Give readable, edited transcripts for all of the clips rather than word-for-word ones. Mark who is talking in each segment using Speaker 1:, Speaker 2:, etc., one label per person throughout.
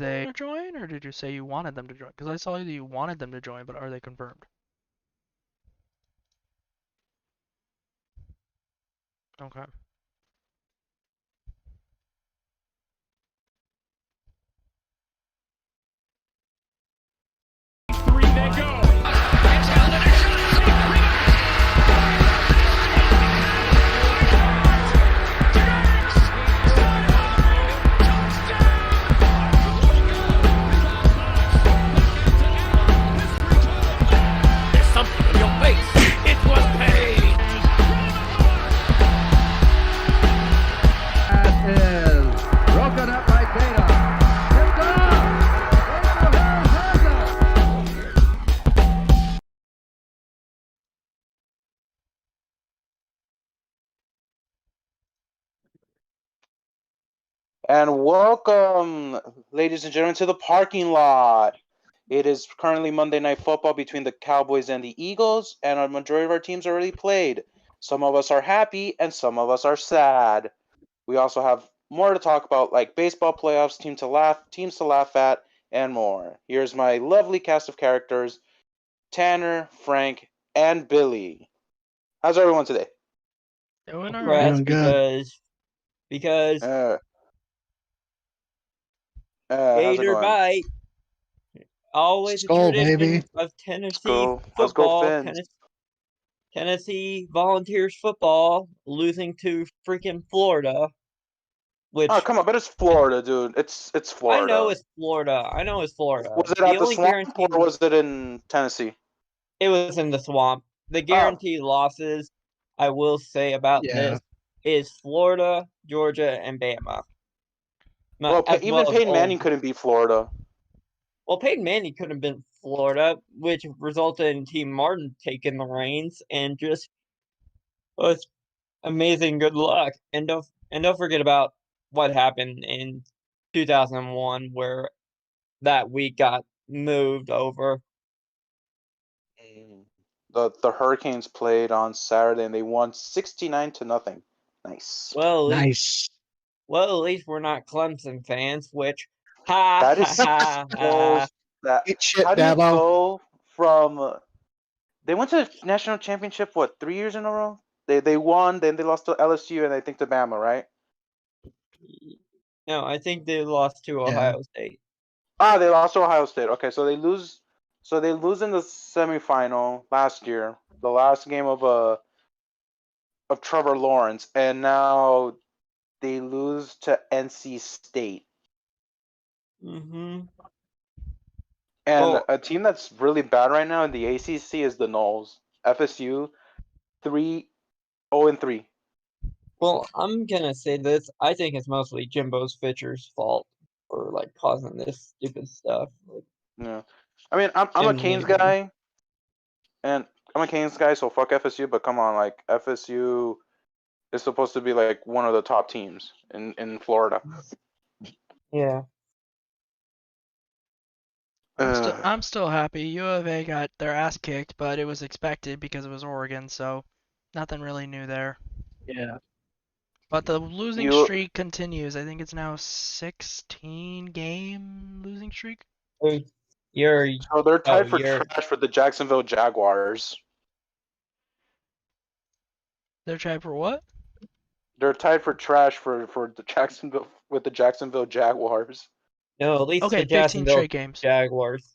Speaker 1: they join, or did you say you wanted them to join? Because I saw that you wanted them to join, but are they confirmed? Okay.
Speaker 2: Three they go. There's something in your face. It was paid.
Speaker 3: That is broken up by Data. Tipped
Speaker 4: And welcome, ladies and gentlemen, to the parking lot. It is currently Monday Night Football between the Cowboys and the Eagles, and a majority of our teams already played. Some of us are happy, and some of us are sad. We also have more to talk about, like baseball playoffs, teams to laugh at, and more. Here's my lovely cast of characters: Tanner, Frank, and Billy. How's everyone today?
Speaker 1: Doing all right.
Speaker 5: Doing good. Because
Speaker 4: How's it
Speaker 5: Gator
Speaker 4: going?
Speaker 5: Bite, always
Speaker 3: Skull,
Speaker 5: a tradition
Speaker 3: baby.
Speaker 5: of Tennessee
Speaker 4: Let's go,
Speaker 5: football.
Speaker 4: Fins.
Speaker 5: Tennessee Volunteers football losing to freaking Florida, which
Speaker 4: Oh, come on, but it's Florida, dude. It's Florida.
Speaker 5: I know it's Florida.
Speaker 4: Was it at the swamp or was it in Tennessee?
Speaker 5: It was in the swamp. The guaranteed losses, I will say about this, is Florida, Georgia, and Bama.
Speaker 4: Well, even Peyton Manning couldn't beat Florida.
Speaker 5: Well, Peyton Manning could have been Florida, which resulted in Team Martin taking the reins and just was amazing good luck. And don't forget about what happened in 2001, where that week got moved over.
Speaker 4: The Hurricanes played on Saturday and they won 69-0. Nice.
Speaker 3: Nice.
Speaker 5: Well, at least we're not Clemson fans, which ha
Speaker 4: That
Speaker 5: ha
Speaker 4: is
Speaker 5: ha ha.
Speaker 4: How do you go from? They went to the national championship 3 years in a row. They won, then they lost to LSU and I think to Bama, right?
Speaker 5: No, I think they lost to Ohio State.
Speaker 4: Ah, they lost to Ohio State. Okay, so they lose. So they lose in the semifinal last year, the last game of Trevor Lawrence, and now they lose to NC State.
Speaker 5: Mm-hmm.
Speaker 4: And a team that's really bad right now in the ACC is the Noles. FSU, 0-3.
Speaker 5: Well, I'm gonna say this. I think it's mostly Jimbo's Fisher's fault for like causing this stupid stuff.
Speaker 4: Yeah, I mean, I'm a Canes guy, so fuck FSU. But come on, like FSU is supposed to be like one of the top teams in Florida.
Speaker 5: Yeah.
Speaker 1: I'm still happy. U of A got their ass kicked, but it was expected because it was Oregon, so nothing really new there.
Speaker 3: Yeah.
Speaker 1: But the losing streak continues. I think it's now 16-game losing streak.
Speaker 4: So they're tied for trash for the Jacksonville Jaguars.
Speaker 1: They're tied for what?
Speaker 4: They're tied for trash for the Jacksonville Jaguars.
Speaker 5: No, at least
Speaker 1: okay,
Speaker 5: the Jacksonville
Speaker 1: 15 straight games.
Speaker 5: Jaguars.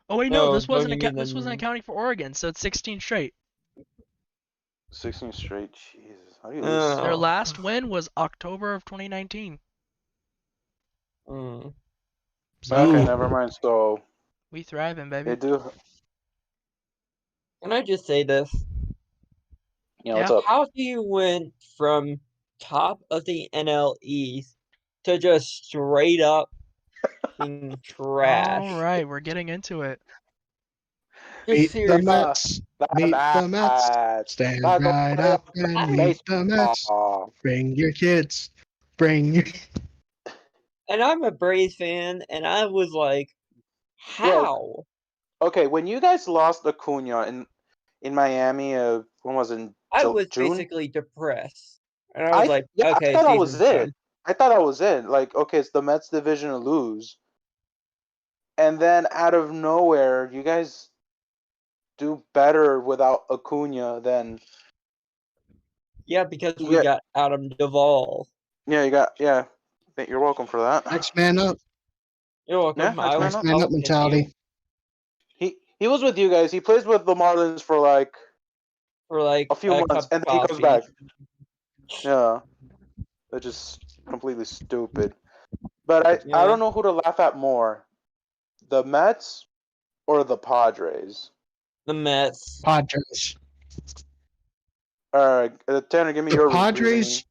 Speaker 1: Oh wait, no, this wasn't accounting for Oregon, so it's 16 straight.
Speaker 4: 16 straight, Jesus. How do you lose?
Speaker 1: Their last win was October of 2019.
Speaker 5: So,
Speaker 4: okay, never mind. So
Speaker 1: we thriving, baby.
Speaker 4: They do.
Speaker 5: Can I just say this?
Speaker 4: Yeah, what's up?
Speaker 5: How do you went from top of the NL East to just straight up trash?
Speaker 1: All right, we're getting into it.
Speaker 3: Meet the Mets. Meet the Mets. Stand right up and meet the Mets. Bring your kids. Bring your...
Speaker 5: And I'm a Braves fan, and I was like, how?
Speaker 4: Okay, when you guys lost Acuna in Miami, when was it?
Speaker 5: I was
Speaker 4: June?
Speaker 5: basically depressed. And I was like,
Speaker 4: yeah,
Speaker 5: okay,
Speaker 4: I thought that was it. I thought that was it. Like, okay, it's the Mets division to lose. and then out of nowhere, you guys do better without Acuna than
Speaker 5: Yeah, because
Speaker 4: you
Speaker 5: we
Speaker 4: get.
Speaker 5: got Adam Duvall.
Speaker 4: Yeah, you got. Yeah, you're welcome for that.
Speaker 3: Next man up.
Speaker 5: You're welcome.
Speaker 4: Yeah, next man
Speaker 3: Next
Speaker 4: up.
Speaker 3: man
Speaker 5: I
Speaker 3: up
Speaker 5: will pick you
Speaker 3: mentality.
Speaker 4: He was with you guys. He plays with the Marlins for like
Speaker 5: for like
Speaker 4: a few
Speaker 5: a
Speaker 4: months,
Speaker 5: cup
Speaker 4: and
Speaker 5: of
Speaker 4: then he goes
Speaker 5: coffee.
Speaker 4: back. Yeah, which is completely stupid. But I
Speaker 5: Yeah.
Speaker 4: don't know who to laugh at more, the Mets or the Padres.
Speaker 5: The Mets.
Speaker 3: Padres.
Speaker 4: All right, Tanner, give me
Speaker 3: The
Speaker 4: your
Speaker 3: Padres.
Speaker 4: reasoning.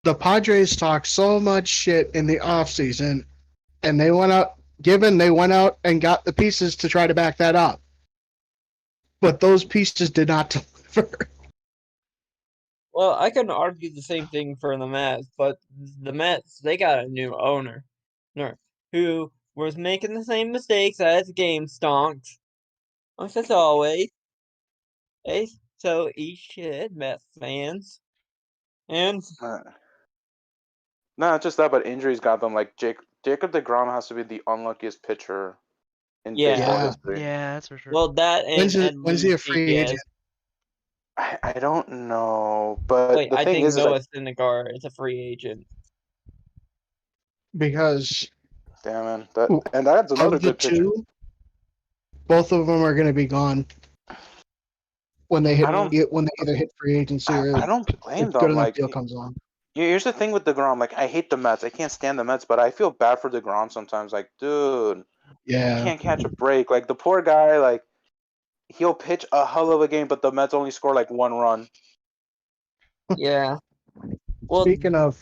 Speaker 3: The Padres talked so much shit in the offseason, and they went out. Given they went out and got the pieces to try to back that up, but those pieces did not deliver.
Speaker 5: Well, I can argue the same thing for the Mets, but the Mets, they got a new owner who was making the same mistakes as game stonks. As always. Hey, so eat shit, Mets fans. And
Speaker 4: Not just that, but injuries got them. Like Jacob DeGrom has to be the unluckiest pitcher in baseball
Speaker 5: yeah.
Speaker 4: history.
Speaker 1: Yeah, that's for sure.
Speaker 5: Well, that and
Speaker 3: When's he a free
Speaker 5: Diaz.
Speaker 3: agent?
Speaker 4: I don't know, but
Speaker 5: Wait,
Speaker 4: the
Speaker 5: I
Speaker 4: thing
Speaker 5: think
Speaker 4: is
Speaker 5: Noah
Speaker 4: like,
Speaker 5: Syndergaard is a free agent.
Speaker 3: Because
Speaker 4: damn man, that's another
Speaker 3: of the
Speaker 4: good pitcher.
Speaker 3: two, both of them are going to be gone when they either hit free agency or
Speaker 4: I don't blame
Speaker 3: a good
Speaker 4: them.
Speaker 3: enough
Speaker 4: Like,
Speaker 3: deal comes along.
Speaker 4: here's the thing with DeGrom. Like, I hate the Mets. I can't stand the Mets, but I feel bad for DeGrom sometimes. Like, dude,
Speaker 3: Yeah,
Speaker 4: can't catch a break. Like the poor guy. Like, he'll pitch a hell of a game, but the Mets only score like one run.
Speaker 5: Yeah. Well,
Speaker 3: speaking of,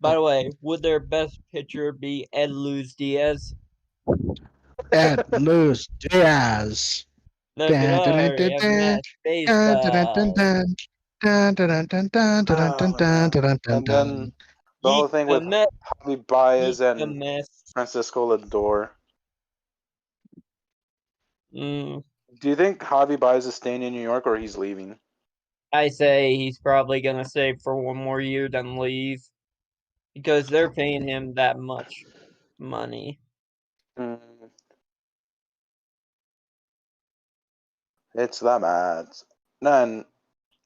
Speaker 5: by the way, would their best pitcher be Ed Luz Diaz?
Speaker 3: Ed Luz Diaz.
Speaker 5: The glory of mass baseball.
Speaker 4: Oh, man. And then the whole
Speaker 5: Yeet
Speaker 4: thing
Speaker 5: the
Speaker 4: with
Speaker 5: Mets,
Speaker 4: Javi
Speaker 5: yeet
Speaker 4: Baez
Speaker 5: the
Speaker 4: and
Speaker 5: Mets.
Speaker 4: Francisco Lindor.
Speaker 5: Mm,
Speaker 4: Do you think Javi Baez is staying in New York or he's leaving?
Speaker 5: I say he's probably gonna stay for one more year then leave because they're paying him that much money.
Speaker 4: Mm, it's that bad. Then,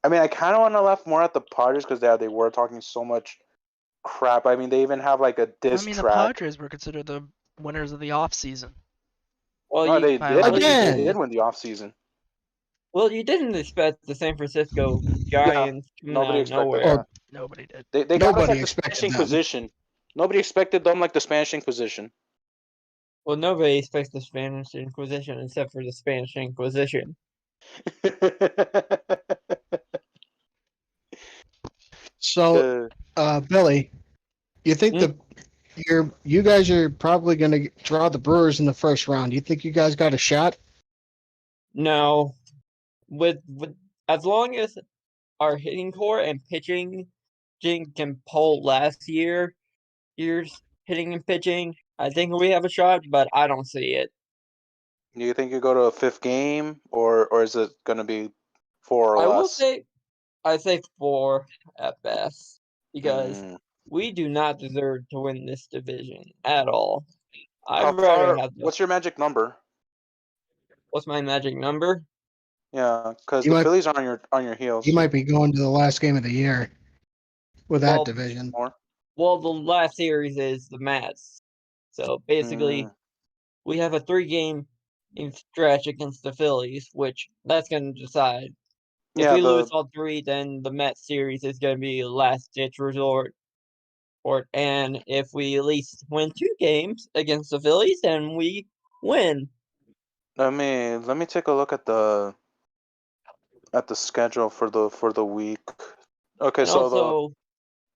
Speaker 4: I mean, I kind of want to laugh more at the Padres because they were talking so much crap. I mean, they even have like a
Speaker 1: I
Speaker 4: diss
Speaker 1: mean, the
Speaker 4: track.
Speaker 1: Padres were considered the winners of the off season.
Speaker 5: Well,
Speaker 4: No,
Speaker 5: you
Speaker 4: they
Speaker 1: By a
Speaker 4: did.
Speaker 1: lot of
Speaker 4: They
Speaker 1: people.
Speaker 3: again.
Speaker 4: did win the offseason.
Speaker 5: well you didn't expect the San Francisco
Speaker 4: Yeah,
Speaker 5: Giants coming
Speaker 4: nobody
Speaker 5: out of
Speaker 4: expected
Speaker 5: nowhere.
Speaker 4: that.
Speaker 1: Nobody did.
Speaker 4: They got us
Speaker 3: Nobody
Speaker 4: like the Spanish
Speaker 3: expected them.
Speaker 4: Inquisition. Nobody expected them like the Spanish Inquisition.
Speaker 5: Well, nobody expects the Spanish Inquisition except for the Spanish Inquisition.
Speaker 3: So, Billy, you think
Speaker 5: Mm.
Speaker 3: you guys are probably going to draw the Brewers in the first round? You think you guys got a shot?
Speaker 5: No, with as long as our hitting core and pitching can pull last year's hitting and pitching, I think we have a shot, but I don't see it.
Speaker 4: Do you think you go to a fifth game, or is it going to be 4 or
Speaker 5: I will
Speaker 4: less?
Speaker 5: say I say 4 at best because
Speaker 4: Mm.
Speaker 5: we do not deserve to win this division at all. I'd
Speaker 4: How
Speaker 5: rather
Speaker 4: far?
Speaker 5: have
Speaker 4: What's your magic number?
Speaker 5: what's my magic number?
Speaker 4: Yeah, because
Speaker 3: You
Speaker 4: the
Speaker 3: might
Speaker 4: Phillies are on your heels.
Speaker 3: you might be going to the last game of the year with that
Speaker 5: Well,
Speaker 3: division.
Speaker 4: More.
Speaker 5: Well, the last series is the Mets. So basically, we have a 3-game stretch against the Phillies, which that's going to decide. If
Speaker 4: Yeah,
Speaker 5: we lose all 3, then the Mets series is going to be a last-ditch resort. And if we at least win 2 games against the Phillies, then we win.
Speaker 4: let me take a look at the schedule for the week. Okay,
Speaker 5: And
Speaker 4: so
Speaker 5: also,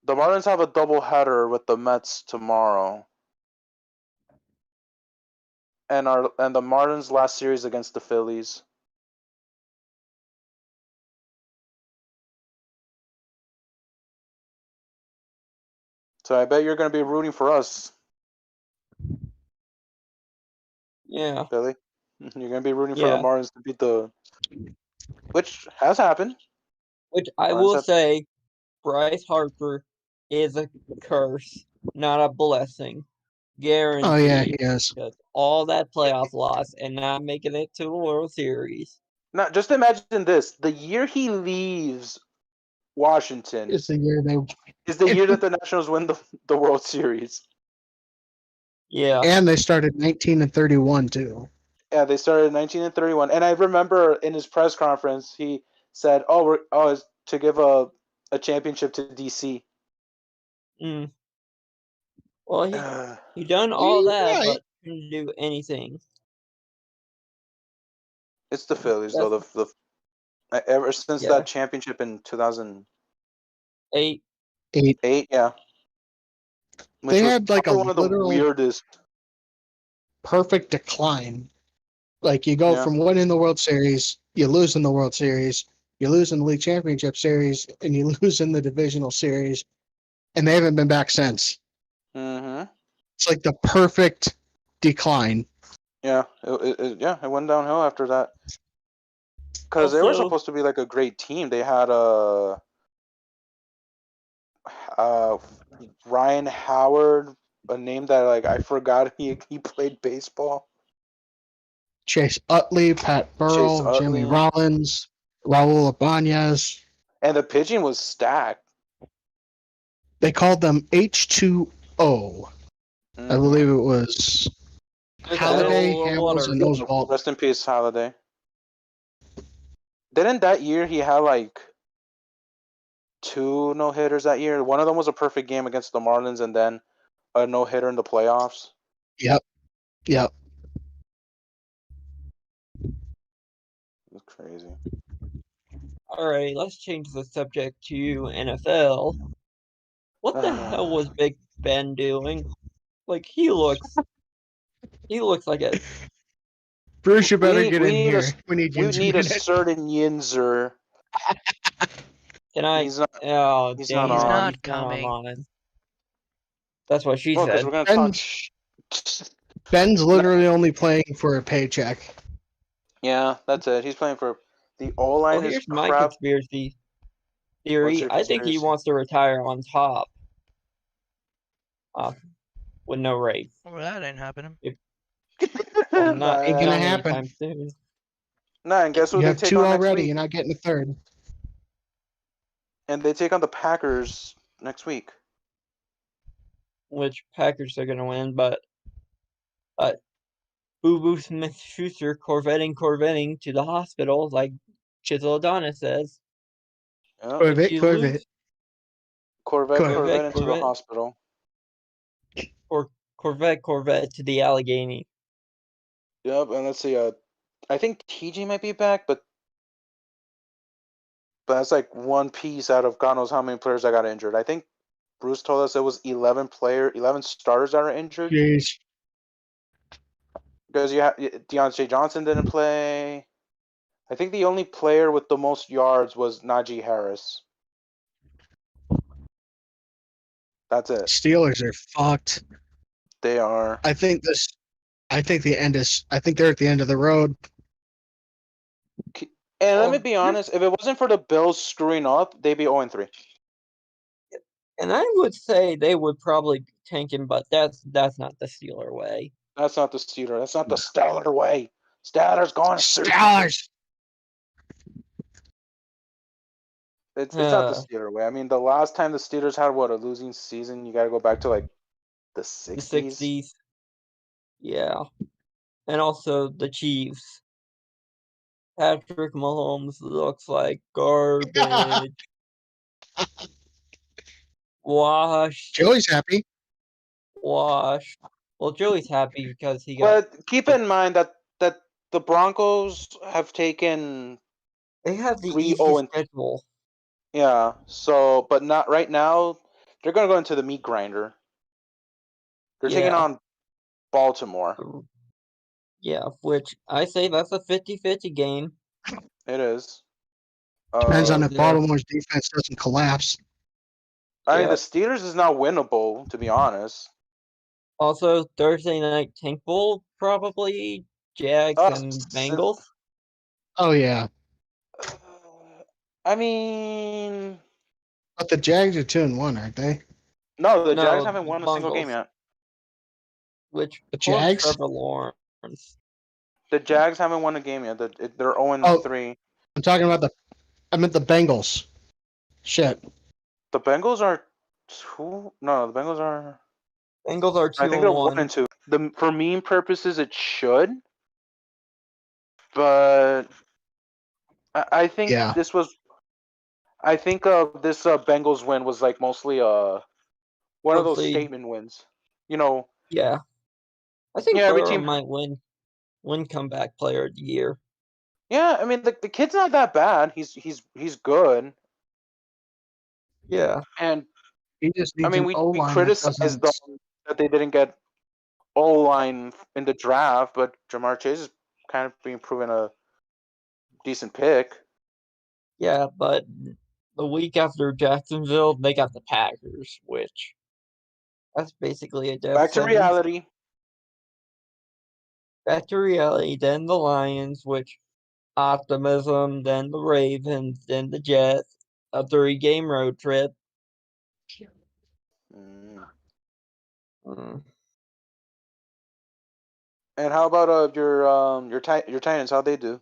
Speaker 4: the Marlins have a doubleheader with the Mets tomorrow, and the Marlins' last series against the Phillies. So I bet you're going to be rooting for us,
Speaker 5: yeah,
Speaker 4: Billy. You're going to be rooting for the
Speaker 5: yeah.
Speaker 4: Marlins to beat which has happened.
Speaker 5: Which I
Speaker 4: Marlins
Speaker 5: will
Speaker 4: have,
Speaker 5: say, Bryce Harper is a curse, not a blessing.
Speaker 3: Oh yeah,
Speaker 5: Guaranteed.
Speaker 3: he is.
Speaker 5: Because all that playoff loss and not making it to the World Series.
Speaker 4: Now, just imagine this: the year he leaves Washington
Speaker 3: It's the year they
Speaker 4: is the year that the Nationals win the World Series.
Speaker 5: Yeah.
Speaker 3: and they started 19-31 too.
Speaker 4: Yeah, they started in 1931, and I remember in his press conference he said, it's to give a championship to DC."
Speaker 5: Mm. Well,
Speaker 4: Uh,
Speaker 5: he done all
Speaker 3: You're
Speaker 5: that,
Speaker 3: right.
Speaker 5: but couldn't do anything.
Speaker 4: it's the Phillies, though.
Speaker 5: That's
Speaker 4: Ever since
Speaker 5: yeah.
Speaker 4: that championship in 2008,
Speaker 3: 8.
Speaker 4: yeah, which
Speaker 3: They
Speaker 4: was
Speaker 3: had like a
Speaker 4: probably one of the
Speaker 3: literal
Speaker 4: weirdest.
Speaker 3: perfect decline. Like you go
Speaker 4: Yeah.
Speaker 3: from winning the World Series, you lose in the World Series, you lose in the League Championship Series, and you lose in the Divisional Series, and they haven't been back since.
Speaker 4: Mm-hmm.
Speaker 3: It's like the perfect decline.
Speaker 4: Yeah. It went downhill after that because they were
Speaker 5: Also,
Speaker 4: supposed to be like a great team. They had Ryan Howard, a name that like I forgot he played baseball.
Speaker 3: Chase Utley, Pat
Speaker 4: Chase
Speaker 3: Burrell, Jimmy
Speaker 4: Utley,
Speaker 3: Rollins, Raul Ibanez.
Speaker 4: and the pitching was stacked.
Speaker 3: They called them H2O. I
Speaker 4: Mm-hmm.
Speaker 3: believe it was
Speaker 5: with a
Speaker 3: Halliday,
Speaker 5: hell of
Speaker 3: Hamels,
Speaker 5: water.
Speaker 3: and Oswalt.
Speaker 4: Rest in peace, Halliday. Didn't that year he had like 2 no-hitters that year? One of them was a perfect game against the Marlins, and then a no-hitter in the playoffs.
Speaker 3: Yep. Yep.
Speaker 4: It's crazy.
Speaker 5: All right, let's change the subject to NFL. What the hell was Big Ben doing? Like he looks like a
Speaker 3: Bruce, you better
Speaker 4: We
Speaker 3: get
Speaker 4: we
Speaker 3: in
Speaker 4: need a
Speaker 3: here. We need you
Speaker 4: we
Speaker 3: in
Speaker 4: need a
Speaker 3: it.
Speaker 4: certain Yinzer.
Speaker 5: can I
Speaker 4: He's not.
Speaker 5: oh
Speaker 4: He's not
Speaker 5: damn
Speaker 1: He's
Speaker 4: on.
Speaker 5: he's
Speaker 1: not
Speaker 5: not
Speaker 1: coming.
Speaker 5: online. That's what she
Speaker 4: Well, because
Speaker 5: said.
Speaker 4: we're gonna talk.
Speaker 3: Ben's literally only playing for a paycheck.
Speaker 4: Yeah, that's it. He's playing for the O
Speaker 5: Well
Speaker 4: line is
Speaker 5: here's my
Speaker 4: crap.
Speaker 5: conspiracy
Speaker 4: What's
Speaker 5: theory.
Speaker 4: your
Speaker 5: I think he
Speaker 4: conspiracy?
Speaker 5: wants to retire on top. Uh, with no race.
Speaker 1: Well, that ain't happening.
Speaker 5: Well not
Speaker 3: Ain't gonna
Speaker 5: not
Speaker 4: Nah,
Speaker 3: happen.
Speaker 5: anytime soon.
Speaker 4: and guess who
Speaker 3: You
Speaker 4: they
Speaker 3: have
Speaker 4: take
Speaker 3: 2
Speaker 4: on next
Speaker 3: already.
Speaker 4: week?
Speaker 3: You're not getting a third.
Speaker 4: And they take on the Packers next week.
Speaker 5: Which Packers are gonna win, but Boo Boo Smith Schuster corvetting to the hospital, like Chisel Adonis says.
Speaker 4: Yeah.
Speaker 5: If
Speaker 3: Corvette,
Speaker 5: you
Speaker 3: Corvette.
Speaker 5: lose
Speaker 4: Corvette into the
Speaker 5: Corvette,
Speaker 4: hospital.
Speaker 5: or Corvette to the Allegheny.
Speaker 4: Yep, and let's see. I think TG might be back, but that's like one piece out of God knows how many players that got injured. I think Bruce told us it was 11 starters that are injured
Speaker 3: Jeez.
Speaker 4: because you have Deontay Johnson didn't play. I think the only player with the most yards was Najee Harris. That's it.
Speaker 3: Steelers are fucked.
Speaker 4: They are.
Speaker 3: I think this. I think the end is. I think they're at the end of the road.
Speaker 4: And let me
Speaker 5: Well,
Speaker 4: be honest, if it wasn't for the Bills screwing up, they'd be 0-3.
Speaker 5: and I would say they would probably be tanking, but that's not the Steeler way.
Speaker 4: That's not the Steeler. That's not the Stellar way. Stellar's going through.
Speaker 3: Steelers.
Speaker 4: It's not the Steeler way. I mean, the last time the Steelers had a losing season, you got to go back to like the
Speaker 5: The
Speaker 4: 60s.
Speaker 5: 60s. Yeah. And also the Chiefs. Patrick Mahomes looks like garbage. Washed.
Speaker 3: Joey's happy.
Speaker 5: Washed. Well, Joey's happy because he got.
Speaker 4: But keep in mind that the Broncos have taken
Speaker 5: They have the
Speaker 4: 3
Speaker 5: easy
Speaker 4: 0
Speaker 5: schedule.
Speaker 4: yeah. So, but not right now. They're going to go into the meat grinder. They're taking
Speaker 5: Yeah.
Speaker 4: on Baltimore.
Speaker 5: Yeah, which I say that's a 50-50 game.
Speaker 4: It is.
Speaker 3: Depends on if
Speaker 5: Yeah.
Speaker 3: Baltimore's defense doesn't collapse.
Speaker 4: I mean,
Speaker 5: Yeah.
Speaker 4: the Steelers is not winnable, to be honest.
Speaker 5: Also, Thursday night Tank Bowl, probably Jags
Speaker 4: Uh,
Speaker 5: and Bengals.
Speaker 3: Oh yeah,
Speaker 4: I mean,
Speaker 3: but the Jags are 2-1, aren't they?
Speaker 4: no, the Jags
Speaker 5: No,
Speaker 4: haven't
Speaker 5: the
Speaker 4: won a single game
Speaker 5: Bungles.
Speaker 4: yet.
Speaker 5: which
Speaker 3: The
Speaker 5: poor
Speaker 3: Jags?
Speaker 5: Trevor Lawrence.
Speaker 4: The Jags haven't won a game yet. They're 0
Speaker 3: Oh,
Speaker 4: 3.
Speaker 3: I'm talking about I meant the Bengals. Shit.
Speaker 4: The Bengals are two. No, the Bengals are.
Speaker 5: Bengals are
Speaker 4: I
Speaker 5: 2
Speaker 4: think
Speaker 5: and
Speaker 4: they're 1
Speaker 5: 1.
Speaker 4: and 2. For meme purposes, it should, but I think
Speaker 3: Yeah.
Speaker 4: this was. I think this Bengals win was like mostly one of those
Speaker 5: Mostly,
Speaker 4: statement wins. You know,
Speaker 5: yeah. I think
Speaker 4: yeah, every
Speaker 5: Burrow
Speaker 4: team.
Speaker 5: might win comeback player of the year.
Speaker 4: Yeah, I mean the kid's not that bad. He's good,
Speaker 5: Yeah.
Speaker 4: and
Speaker 3: He just
Speaker 4: I
Speaker 3: needs
Speaker 4: mean
Speaker 3: an O
Speaker 4: we
Speaker 3: line that
Speaker 4: criticized
Speaker 3: doesn't.
Speaker 4: them that they didn't get O line in the draft, but Jamar Chase is kind of being proven a decent pick.
Speaker 5: Yeah, but the week after Jacksonville, they got the Packers, which that's basically a death
Speaker 4: Back to
Speaker 5: sentence.
Speaker 4: reality.
Speaker 5: Back to reality, then the Lions, which optimism, then the Ravens, then the Jets, a 3-game road trip.
Speaker 4: Mm.
Speaker 5: Mm.
Speaker 4: And how about your Titans? How'd they do?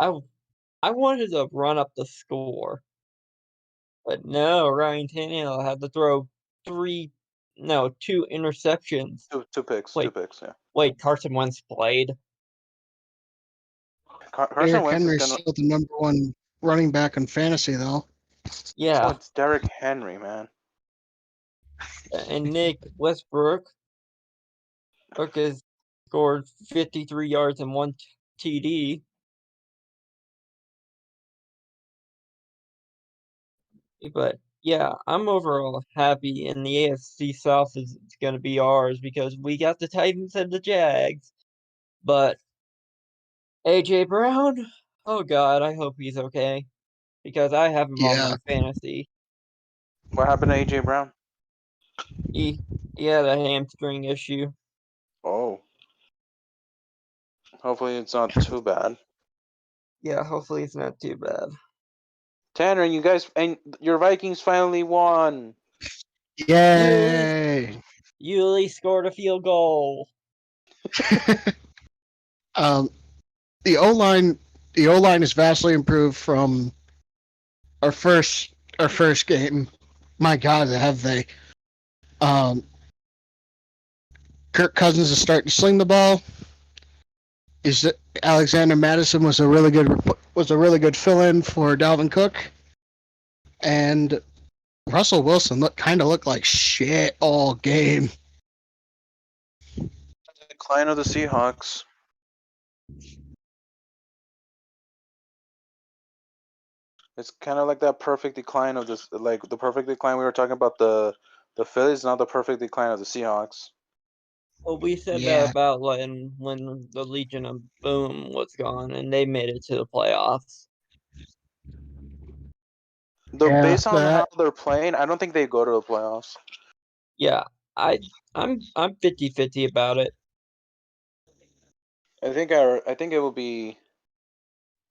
Speaker 5: I I wanted to run up the score, but no, Ryan Tannehill had to throw two interceptions.
Speaker 4: Two picks. Two
Speaker 5: Wait,
Speaker 4: picks. Yeah.
Speaker 5: Carson Wentz played.
Speaker 4: Carson
Speaker 3: Derrick
Speaker 4: Wentz is
Speaker 3: Henry's
Speaker 4: gonna.
Speaker 3: still the number one running back in fantasy, though.
Speaker 4: Oh,
Speaker 5: Yeah,
Speaker 4: it's Derrick Henry, man.
Speaker 5: and Nick Westbrook scored 53 yards and 1 TD. But yeah, I'm overall happy, and the AFC South is going to be ours because we got the Titans and the Jags. But AJ Brown, oh God, I hope he's okay because I have him on
Speaker 3: Yeah.
Speaker 5: my fantasy.
Speaker 4: What happened to AJ Brown?
Speaker 5: He he had a hamstring issue.
Speaker 4: Oh, hopefully it's not too bad.
Speaker 5: Yeah, hopefully it's not too bad.
Speaker 4: Tanner, you guys and your Vikings finally won.
Speaker 5: Yuli
Speaker 3: Yay!
Speaker 5: Yuli scored a field goal.
Speaker 3: um, the O line is vastly improved from our first game. My God, have they? Um, Kirk Cousins is starting to sling the ball. Is Alexander Madison was a really good fill in for Dalvin Cook, and Russell Wilson kind of looked like shit all game.
Speaker 4: The decline of the Seahawks. It's kind of like that perfect decline of this, like the perfect decline we were talking about the Phillies, not the perfect decline of the Seahawks.
Speaker 5: Well, we said that
Speaker 3: Yeah,
Speaker 5: about when the Legion of Boom was gone and they made it to the playoffs.
Speaker 3: yeah,
Speaker 4: Based on how
Speaker 3: that
Speaker 4: they're playing, I don't think they go to the playoffs.
Speaker 5: Yeah, I'm 50-50 about it.
Speaker 4: I think it will be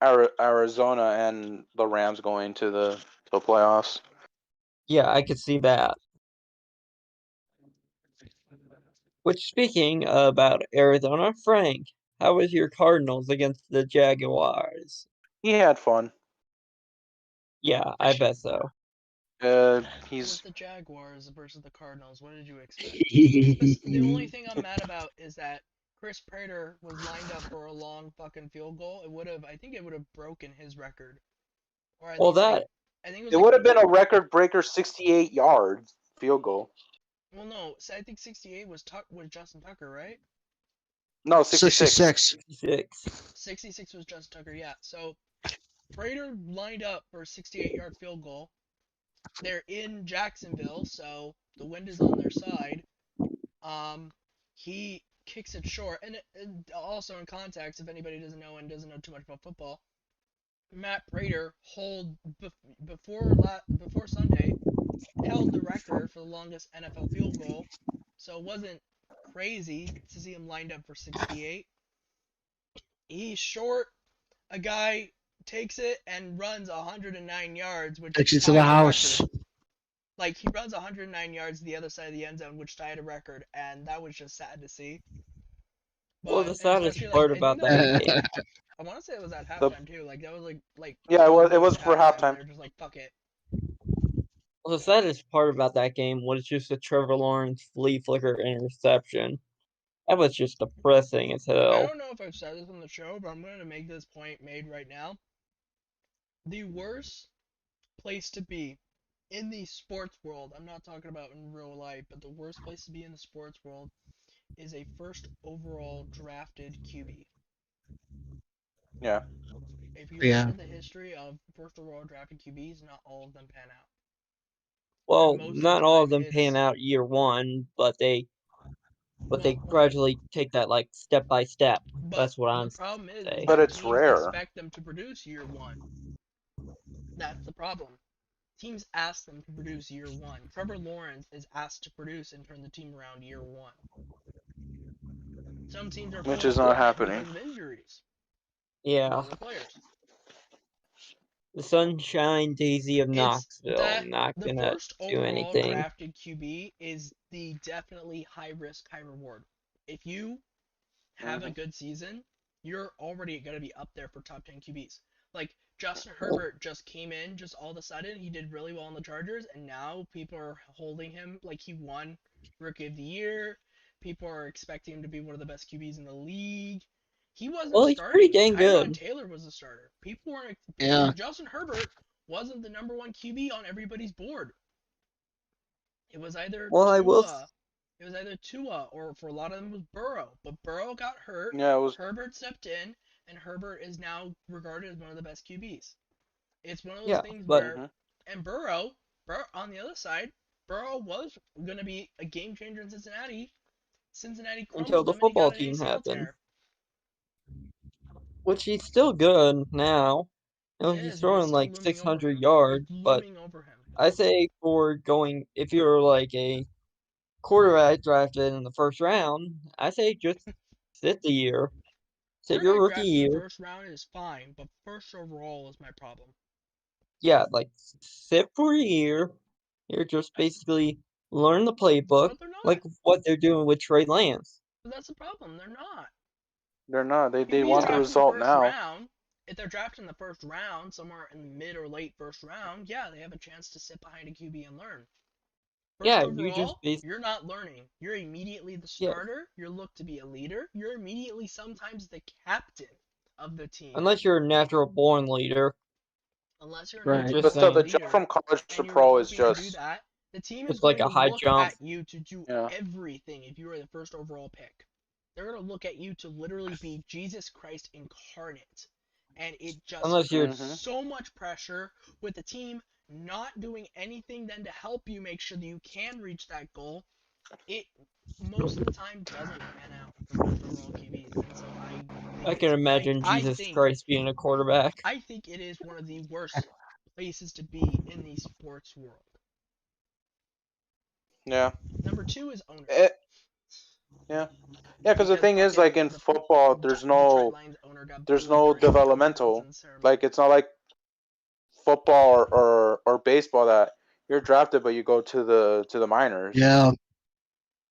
Speaker 4: Arizona and the Rams going to the playoffs.
Speaker 5: Yeah, I could see that. Which, speaking about Arizona, Frank, how was your Cardinals against the Jaguars?
Speaker 4: He had fun.
Speaker 5: Yeah, I bet so.
Speaker 1: It was
Speaker 4: He's
Speaker 1: the Jaguars versus the Cardinals. What did you expect? But the only thing I'm mad about is that Chris Prater was lined up for a long fucking field goal. I think it would have broken his record, or at
Speaker 5: Well,
Speaker 1: least like,
Speaker 5: that
Speaker 1: I think it was
Speaker 4: it
Speaker 1: like,
Speaker 4: would have been a record breaker 68 yards field goal.
Speaker 1: well, no, I think 68 was Justin Tucker, right?
Speaker 4: No, 66.
Speaker 3: 66.
Speaker 5: 66.
Speaker 1: 66 was Justin Tucker, yeah. So Prater lined up for a 68-yard field goal. They're in Jacksonville, so the wind is on their side. He kicks it short, and also in context, if anybody doesn't know and doesn't know too much about football, Matt Prater before Sunday held the record for the longest NFL field goal, so it wasn't crazy to see him lined up for 68. He's short. A guy takes it and runs 109 yards, which
Speaker 3: Takes you to the
Speaker 1: ties the
Speaker 3: house.
Speaker 1: record. Like, he runs 109 yards to the other side of the end zone, which tied a record, and that was just sad to see.
Speaker 5: Well,
Speaker 1: But
Speaker 5: the saddest
Speaker 1: especially, like,
Speaker 5: part
Speaker 1: I think
Speaker 5: about
Speaker 1: that was,
Speaker 5: that game.
Speaker 1: I want to say it was at
Speaker 4: The-
Speaker 1: halftime too. Like, that was like
Speaker 4: Yeah, it was. It
Speaker 1: going
Speaker 4: was
Speaker 1: to
Speaker 4: for
Speaker 1: halftime.
Speaker 4: halftime.
Speaker 1: They're just like, fuck it.
Speaker 5: Well, the saddest part about that game was just the Trevor Lawrence flea flicker interception. That was just depressing as
Speaker 1: I
Speaker 5: hell.
Speaker 1: don't know if I've said this on the show, but I'm going to make this point made right now. The worst place to be in the sports world, I'm not talking about in real life, but the worst place to be in the sports world is a first overall drafted QB.
Speaker 4: Yeah.
Speaker 1: If you
Speaker 3: Yeah.
Speaker 1: look at the history of first overall drafted QBs, not all of them pan out.
Speaker 5: Well,
Speaker 1: most of the
Speaker 5: not all of
Speaker 1: time
Speaker 5: them pan
Speaker 1: it's-
Speaker 5: out year one, but they
Speaker 1: Well,
Speaker 5: gradually take that like step by step.
Speaker 1: but
Speaker 5: That's what
Speaker 1: the
Speaker 5: I'm
Speaker 1: problem is
Speaker 5: saying.
Speaker 4: But
Speaker 1: that
Speaker 4: it's
Speaker 1: teams
Speaker 4: rare.
Speaker 1: expect them to produce year one. That's the problem. Teams ask them to produce year one. Trevor Lawrence is asked to produce and turn the team around year one. Some teams are
Speaker 4: Which
Speaker 1: forced
Speaker 4: is
Speaker 1: to
Speaker 4: not
Speaker 1: wait
Speaker 4: happening.
Speaker 1: because of injuries
Speaker 5: Yeah,
Speaker 1: to other players.
Speaker 5: the Sunshine Daisy of
Speaker 1: It's
Speaker 5: Knoxville
Speaker 1: that
Speaker 5: not
Speaker 1: the
Speaker 5: gonna
Speaker 1: first
Speaker 5: do
Speaker 1: overall
Speaker 5: anything.
Speaker 1: drafted QB is the definitely high risk, high reward. If you have a good season, you're already going to be up there for top 10 QBs. Like, Justin Herbert just came in, just all of a sudden, he did really well in the Chargers, and now people are holding him like he won Rookie of the Year. People are expecting him to be one of the best QBs in the league. He wasn't
Speaker 5: Well, he's pretty
Speaker 1: starting.
Speaker 5: dang
Speaker 1: Tyrod
Speaker 5: good.
Speaker 1: Taylor was the starter. People weren't.
Speaker 3: Yeah.
Speaker 1: Justin Herbert wasn't the number one QB on everybody's board. It was either
Speaker 5: Well, I will.
Speaker 1: Tua. It was either Tua or for a lot of them it was Burrow. But Burrow got hurt.
Speaker 4: Yeah, it was.
Speaker 1: Herbert stepped in, and Herbert is now regarded as one of the best QBs. It's one of those
Speaker 5: Yeah,
Speaker 1: things
Speaker 5: but
Speaker 1: where, and Burrow on the other side, Burrow was going to be a game changer in Cincinnati. Cincinnati
Speaker 5: until
Speaker 1: crumbled
Speaker 5: the
Speaker 1: him, and he
Speaker 5: football
Speaker 1: got an
Speaker 5: team
Speaker 1: ACL
Speaker 5: happened,
Speaker 1: tear.
Speaker 5: which he's still good now. You know,
Speaker 1: He
Speaker 5: he's
Speaker 1: is, but it's
Speaker 5: throwing
Speaker 1: still
Speaker 5: like
Speaker 1: looming over
Speaker 5: 600
Speaker 1: him.
Speaker 5: yards,
Speaker 1: It's
Speaker 5: but
Speaker 1: looming over him.
Speaker 5: I say for going, if you're like a quarterback drafted in the first round, I say just sit the year. Sit your
Speaker 1: Quarterback
Speaker 5: rookie
Speaker 1: drafted in the
Speaker 5: year.
Speaker 1: first round is fine, but first overall is my problem.
Speaker 5: Yeah, like sit for a year. You're just basically learn the playbook,
Speaker 1: But they're not.
Speaker 5: like what they're doing with Trey Lance.
Speaker 1: But that's the problem. They're not.
Speaker 4: They're not. They
Speaker 1: QBs
Speaker 4: want the
Speaker 1: drafted in the
Speaker 4: result
Speaker 1: first
Speaker 4: now.
Speaker 1: round. If they're drafted in the first round, somewhere in the mid or late first round, yeah, they have a chance to sit behind a QB and learn. First
Speaker 5: Yeah,
Speaker 1: overall,
Speaker 5: you just
Speaker 1: you're not learning. You're immediately the
Speaker 5: yeah.
Speaker 1: starter. You're looked to be a leader. You're immediately sometimes the captain of the team.
Speaker 5: Unless you're a natural born leader.
Speaker 1: Unless you're a
Speaker 3: Right.
Speaker 1: natural
Speaker 4: But still, the
Speaker 1: born
Speaker 4: jump
Speaker 1: leader,
Speaker 4: from college to
Speaker 1: and you're
Speaker 4: pro is
Speaker 1: hoping to do
Speaker 4: just.
Speaker 1: that, the team is
Speaker 5: It's like
Speaker 1: going
Speaker 5: a
Speaker 1: to
Speaker 5: high
Speaker 1: look
Speaker 5: jump.
Speaker 1: at you to do
Speaker 4: Yeah.
Speaker 1: everything if you are the first overall pick. They're going to look at you to literally be Jesus Christ incarnate. And it just
Speaker 5: Unless you're
Speaker 1: puts so much pressure with the team not doing anything then to help you make sure that you can reach that goal. It most of the time doesn't pan out for first overall QBs, and so I think
Speaker 5: I can imagine
Speaker 1: I
Speaker 5: Jesus
Speaker 1: think
Speaker 5: Christ being a quarterback.
Speaker 1: I think it is one of the worst places to be in the sports world.
Speaker 4: Yeah.
Speaker 1: Number 2 is ownership.
Speaker 4: Yeah. Yeah, because the thing is, like in football, there's no developmental. Like it's not like football or baseball that you're drafted, but you go to the minors.
Speaker 3: Yeah.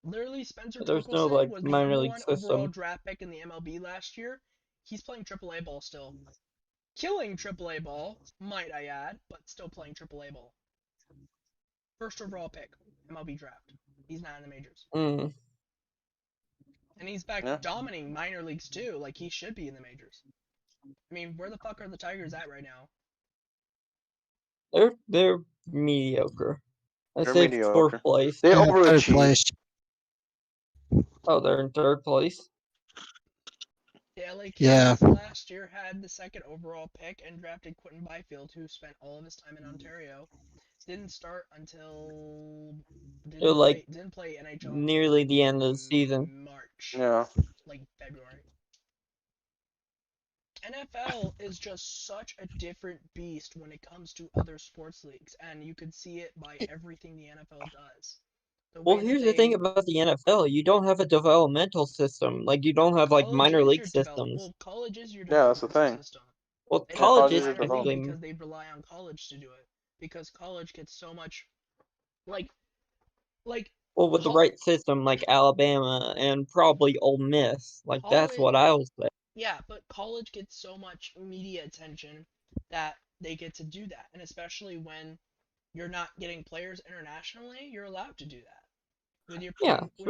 Speaker 1: Literally, Spencer
Speaker 5: There's no
Speaker 1: Torkelson
Speaker 5: like
Speaker 1: was the
Speaker 5: minor
Speaker 1: number
Speaker 5: league
Speaker 1: 1 overall
Speaker 5: system.
Speaker 1: draft pick in the MLB last year. He's playing AAA ball still. Killing AAA ball, might I add, but still playing AAA ball. First overall pick, MLB draft. He's not in the majors.
Speaker 5: Mm.
Speaker 1: And he's back dominating minor leagues too, like he should be in the majors. I mean, where the fuck are the Tigers at right now?
Speaker 5: They're mediocre. I
Speaker 4: They're
Speaker 5: say
Speaker 4: mediocre.
Speaker 5: 4th place.
Speaker 4: They
Speaker 3: Third
Speaker 4: overachieve.
Speaker 3: place.
Speaker 5: Oh, they're in 3rd place.
Speaker 1: The LA Kings
Speaker 3: Yeah.
Speaker 1: last year had the 2nd overall pick and drafted Quentin Byfield, who spent all of his time in Ontario. Didn't start until didn't play NHL
Speaker 5: nearly the end of the season.
Speaker 1: March.
Speaker 4: Yeah.
Speaker 1: Like February. NFL is just such a different beast when it comes to other sports leagues, and you can see it by everything the NFL does.
Speaker 5: Well, here's the thing about the NFL. You don't have a developmental system. Like, you don't have, like, minor league systems.
Speaker 1: Well, college is your
Speaker 4: that's the
Speaker 1: developmental
Speaker 4: thing.
Speaker 1: system.
Speaker 5: Well,
Speaker 1: They
Speaker 5: college
Speaker 1: don't
Speaker 5: is
Speaker 1: have minor league
Speaker 5: technically...
Speaker 1: because they rely on college to do it. Because college gets so much Like, like
Speaker 5: Well, with the
Speaker 1: col-
Speaker 5: right system, like Alabama and probably Ole Miss, like that's
Speaker 1: college,
Speaker 5: what I was saying.
Speaker 1: yeah, but college gets so much media attention that they get to do that, and especially when you're not getting players internationally, you're allowed to do that.
Speaker 5: Yeah,
Speaker 1: When your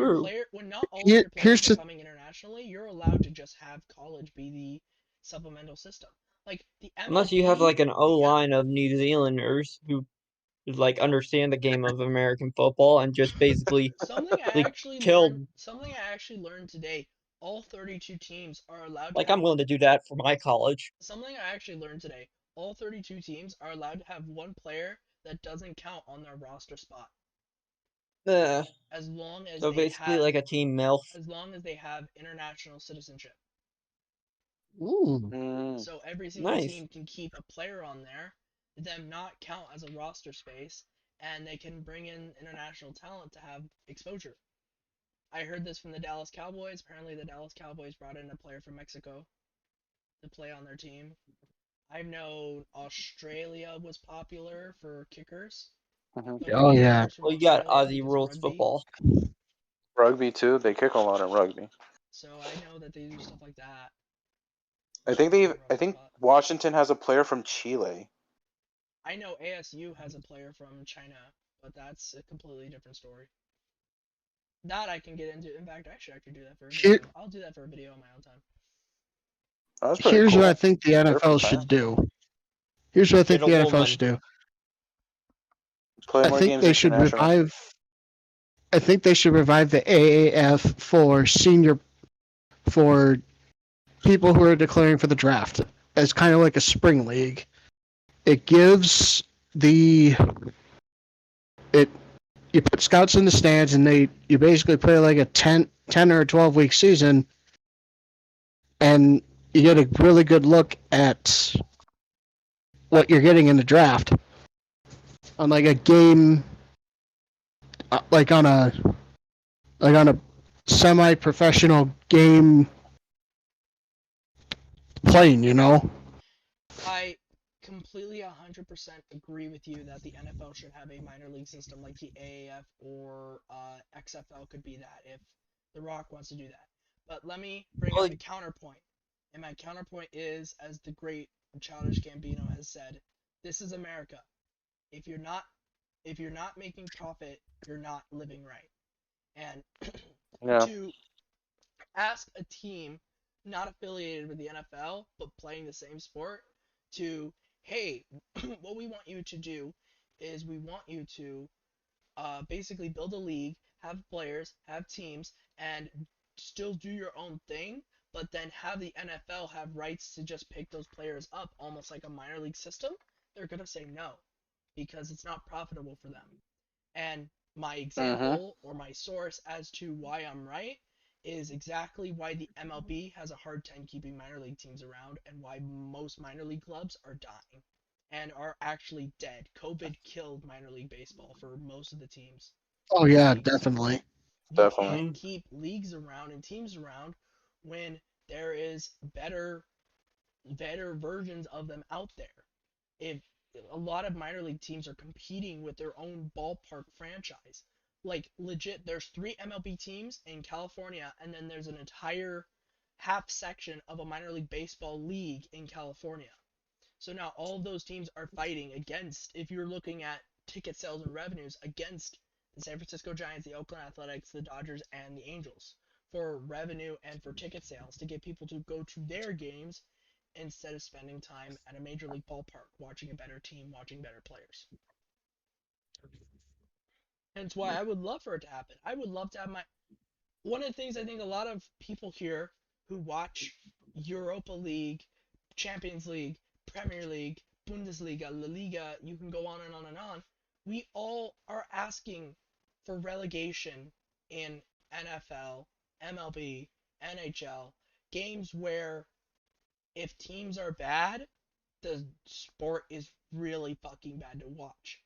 Speaker 5: true.
Speaker 1: player when not all of
Speaker 3: Here,
Speaker 1: your players
Speaker 3: here's
Speaker 1: are
Speaker 3: the
Speaker 1: coming internationally, you're allowed to just have college be the supplemental system. Like the
Speaker 5: Unless you have
Speaker 1: MLB,
Speaker 5: like an O
Speaker 1: the
Speaker 5: line of New Zealanders who like understand the game of American football and just basically like killed.
Speaker 1: something I actually learned today. All 32 teams are allowed to
Speaker 5: Like
Speaker 1: have
Speaker 5: I'm willing to do that for my college.
Speaker 1: something I actually learned today. All 32 teams are allowed to have one player that doesn't count on their roster spot
Speaker 5: Uh,
Speaker 1: as long as
Speaker 5: so
Speaker 1: they
Speaker 5: basically
Speaker 1: have
Speaker 5: like a team MILF.
Speaker 1: international citizenship.
Speaker 3: ooh.
Speaker 4: Mm.
Speaker 1: So every single
Speaker 5: Nice.
Speaker 1: team can keep a player on there, them not count as a roster space, and they can bring in international talent to have exposure. I heard this from the Dallas Cowboys. Apparently, the Dallas Cowboys brought in a player from Mexico to play on their team. I know Australia was popular for kickers,
Speaker 4: Mhm.
Speaker 3: Oh
Speaker 1: playing
Speaker 3: yeah.
Speaker 1: kickers from
Speaker 5: Well, you got
Speaker 1: Australia
Speaker 5: Aussie
Speaker 1: because of
Speaker 5: rules
Speaker 1: rugby.
Speaker 5: football.
Speaker 4: Rugby too. They kick a lot in rugby.
Speaker 1: So I know that they do stuff like that.
Speaker 4: I think
Speaker 1: Just on
Speaker 4: they.
Speaker 1: the
Speaker 4: I
Speaker 1: roster
Speaker 4: think
Speaker 1: spot.
Speaker 4: Washington has a player from Chile.
Speaker 1: I know ASU has a player from China, but that's a completely different story. That I can get into. In fact, I should actually do that for a
Speaker 3: Here,
Speaker 1: video. I'll do that for a video on my own time.
Speaker 4: That's pretty
Speaker 3: here's what I
Speaker 4: cool.
Speaker 3: think the
Speaker 4: They're
Speaker 3: NFL
Speaker 4: fast.
Speaker 3: should do. Here's what I think
Speaker 5: Get a
Speaker 3: the NFL should
Speaker 5: woman.
Speaker 3: do.
Speaker 4: Play
Speaker 3: I
Speaker 4: more
Speaker 3: think
Speaker 4: games
Speaker 3: they should
Speaker 4: international.
Speaker 3: revive. I think they should revive the AAF for people who are declaring for the draft as kind of like a spring league. It gives the it you put scouts in the stands and you basically play like a 10 or a 12-week season, and you get a really good look at what you're getting in the draft on like a game, like on a semi-professional game playing, you know.
Speaker 1: I completely 100% agree with you that the NFL should have a minor league system like the AAF or XFL could be that if The Rock wants to do that. But let me bring up
Speaker 5: Well,
Speaker 1: a counterpoint. And my counterpoint is, as the great Childish Gambino has said, this is America. If you're not making profit, you're not living right. And
Speaker 4: Yeah.
Speaker 1: to ask a team not affiliated with the NFL but playing the same sport to, hey, what we want you to do is we want you to basically build a league, have players, have teams, and still do your own thing, but then have the NFL have rights to just pick those players up, almost like a minor league system. They're gonna say no because it's not profitable for them. And my
Speaker 4: Mhm.
Speaker 1: example or my source as to why I'm right is exactly why the MLB has a hard time keeping minor league teams around and why most minor league clubs are dying and are actually dead. COVID killed minor league baseball for most of the teams
Speaker 3: Oh
Speaker 1: and
Speaker 3: yeah,
Speaker 1: leagues.
Speaker 3: definitely.
Speaker 1: You
Speaker 4: Definitely.
Speaker 1: can't
Speaker 5: mhm.
Speaker 1: keep leagues around and teams around when there is better versions of them out there. If a lot of minor league teams are competing with their own ballpark franchise, like legit, there's 3 MLB teams in California, and then there's an entire half section of a minor league baseball league in California. So now all of those teams are fighting against, if you're looking at ticket sales and revenues, against the San Francisco Giants, the Oakland Athletics, the Dodgers, and the Angels for revenue and for ticket sales to get people to go to their games instead of spending time at a major league ballpark watching a better team, watching better players. Hence why I would love for it to happen. I would love to have my one of the things I think a lot of people here who watch Europa League, Champions League, Premier League, Bundesliga, La Liga, you can go on and on and on. We all are asking for relegation in NFL, MLB, NHL, games where if teams are bad, the sport is really fucking bad to watch.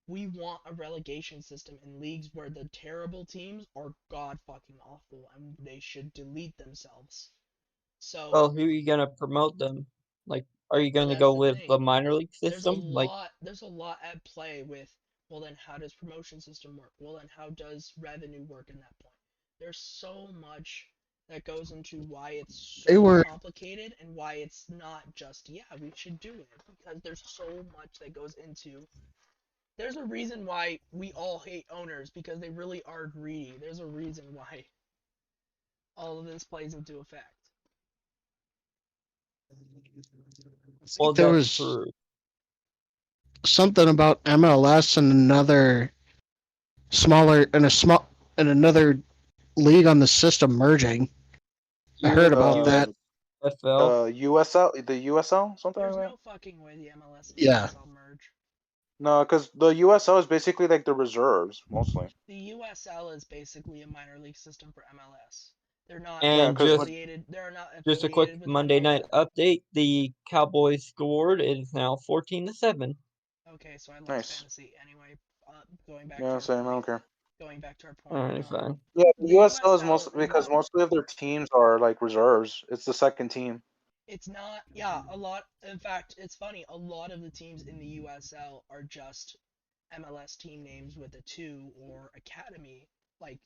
Speaker 1: We want a relegation system in leagues where the terrible teams are god fucking awful and they should delete themselves. So,
Speaker 5: Well, who are you gonna promote them? Like, are you
Speaker 1: well,
Speaker 5: gonna
Speaker 1: that's
Speaker 5: go
Speaker 1: the
Speaker 5: with the
Speaker 1: thing.
Speaker 5: minor league
Speaker 1: There's a
Speaker 5: system? Like,
Speaker 1: lot there's a lot at play with Well, then how does promotion system work? Well, then how does revenue work in that point? There's so much that goes into why it's
Speaker 3: They
Speaker 1: so
Speaker 3: were
Speaker 1: complicated and why it's not just, yeah, we should do it, because there's so much that goes into. There's a reason why we all hate owners, because they really are greedy. There's a reason why all of this plays into effect.
Speaker 5: Well,
Speaker 3: there
Speaker 5: that's
Speaker 3: was
Speaker 5: true.
Speaker 3: something about MLS and another smaller and a small and another league on the system merging. I heard about that.
Speaker 5: USFL.
Speaker 4: USL, something
Speaker 1: There's
Speaker 4: like that.
Speaker 1: no fucking way the MLS and
Speaker 3: Yeah.
Speaker 1: USL merge.
Speaker 4: No, because the USL is basically like the reserves mostly.
Speaker 1: The USL is basically a minor league system for MLS. They're not
Speaker 4: Yeah,
Speaker 5: And
Speaker 4: 'cause like-
Speaker 1: affiliated. They're not
Speaker 5: just a quick
Speaker 1: affiliated with
Speaker 5: Monday night
Speaker 1: MLS.
Speaker 5: update. The Cowboys scored. It is now 14-7.
Speaker 1: Okay, so I lost
Speaker 4: Nice.
Speaker 1: fantasy anyway. Going back to
Speaker 4: Yeah,
Speaker 1: our
Speaker 4: same. I
Speaker 1: point.
Speaker 4: don't care.
Speaker 1: Going back to our point.
Speaker 5: Alright, fine.
Speaker 4: Yeah, the
Speaker 1: The
Speaker 4: USL is
Speaker 1: USL
Speaker 4: mostly because mostly of their teams are like reserves. It's the second team.
Speaker 1: It's not. Yeah, a lot. In fact, it's funny. A lot of the teams in the USL are just MLS team names with a 2 or academy. Like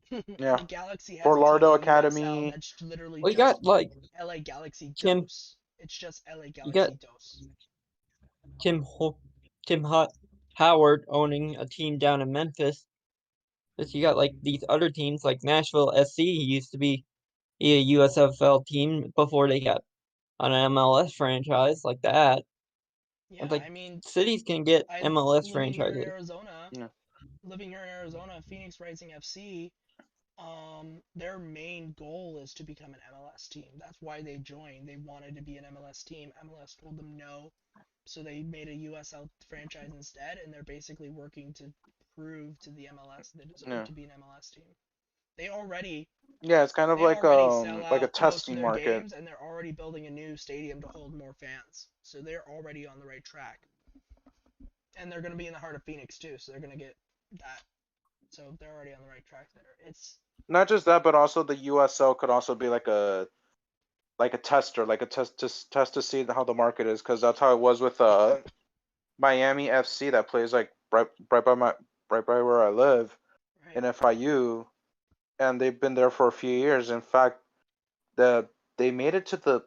Speaker 4: Yeah.
Speaker 1: the Galaxy has
Speaker 4: Fort
Speaker 1: a team
Speaker 4: Lauderdale
Speaker 1: in the USL
Speaker 4: Academy.
Speaker 1: that's literally
Speaker 5: Well, you
Speaker 1: just
Speaker 5: got like
Speaker 1: LA Galaxy
Speaker 5: Tim.
Speaker 1: Dos. It's just LA
Speaker 5: You got
Speaker 1: Galaxy Dos.
Speaker 5: Tim Howard owning a team down in Memphis. But you got like these other teams like Nashville SC used to be a USFL team before they got an MLS franchise like that.
Speaker 1: Yeah,
Speaker 5: And like
Speaker 1: I mean,
Speaker 5: cities can get
Speaker 1: I
Speaker 5: MLS
Speaker 1: living here in
Speaker 5: franchises.
Speaker 1: Arizona.
Speaker 4: Yeah.
Speaker 1: Living here in Arizona, Phoenix Rising FC. Their main goal is to become an MLS team. That's why they joined. They wanted to be an MLS team. MLS told them no, so they made a USL franchise instead, and they're basically working to prove to the MLS they deserve
Speaker 4: Yeah.
Speaker 1: to be an MLS team. They already
Speaker 4: Yeah, it's kind of
Speaker 1: they already sell
Speaker 4: like a
Speaker 1: out most of
Speaker 4: testing
Speaker 1: their
Speaker 4: market.
Speaker 1: games, and they're already building a new stadium to hold more fans. So they're already on the right track. And they're going to be in the heart of Phoenix too, so they're going to get that. So they're already on the right track there. It's
Speaker 4: Not just that, but also the USL could also be like a tester, like a test to see how the market is, because that's how it was with Miami FC that plays like right by where I live
Speaker 1: right.
Speaker 4: in FIU, and they've been there for a few years. In fact, they made it to the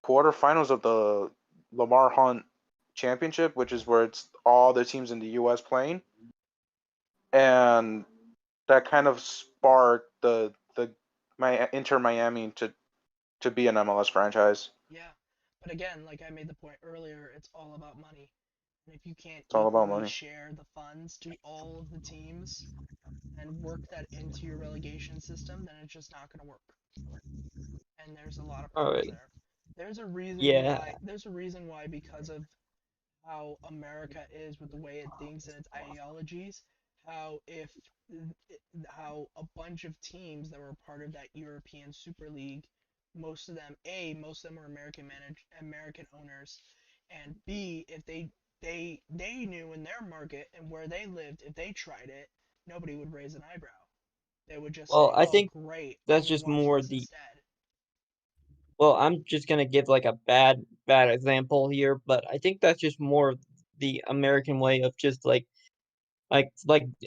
Speaker 4: quarterfinals of the Lamar Hunt Championship, which is where it's all the teams in the U.S. playing, and that kind of sparked my Inter Miami to be an MLS franchise.
Speaker 1: Yeah. But again, like I made the point earlier, it's all about money. And if you can't
Speaker 4: It's all about
Speaker 1: equally
Speaker 4: money.
Speaker 1: share the funds to all of the teams and work that into your relegation system, then it's just not going to work. And there's a lot of problems
Speaker 5: Alrighty.
Speaker 1: there. There's a reason
Speaker 5: Yeah.
Speaker 1: why. There's a reason why, because of how America is with the way it thinks and its ideologies. How a bunch of teams that were part of that European Super League, most of them were American owners, and B, if they knew in their market and where they lived, if they tried it, nobody would raise an eyebrow. They would just
Speaker 5: Well,
Speaker 1: say,
Speaker 5: I
Speaker 1: "Oh,
Speaker 5: think
Speaker 1: great, I'm
Speaker 5: that's
Speaker 1: gonna
Speaker 5: just
Speaker 1: watch
Speaker 5: more
Speaker 1: this
Speaker 5: the.
Speaker 1: instead."
Speaker 5: Well, I'm just gonna give like a bad example here, but I think that's just more the American way of just like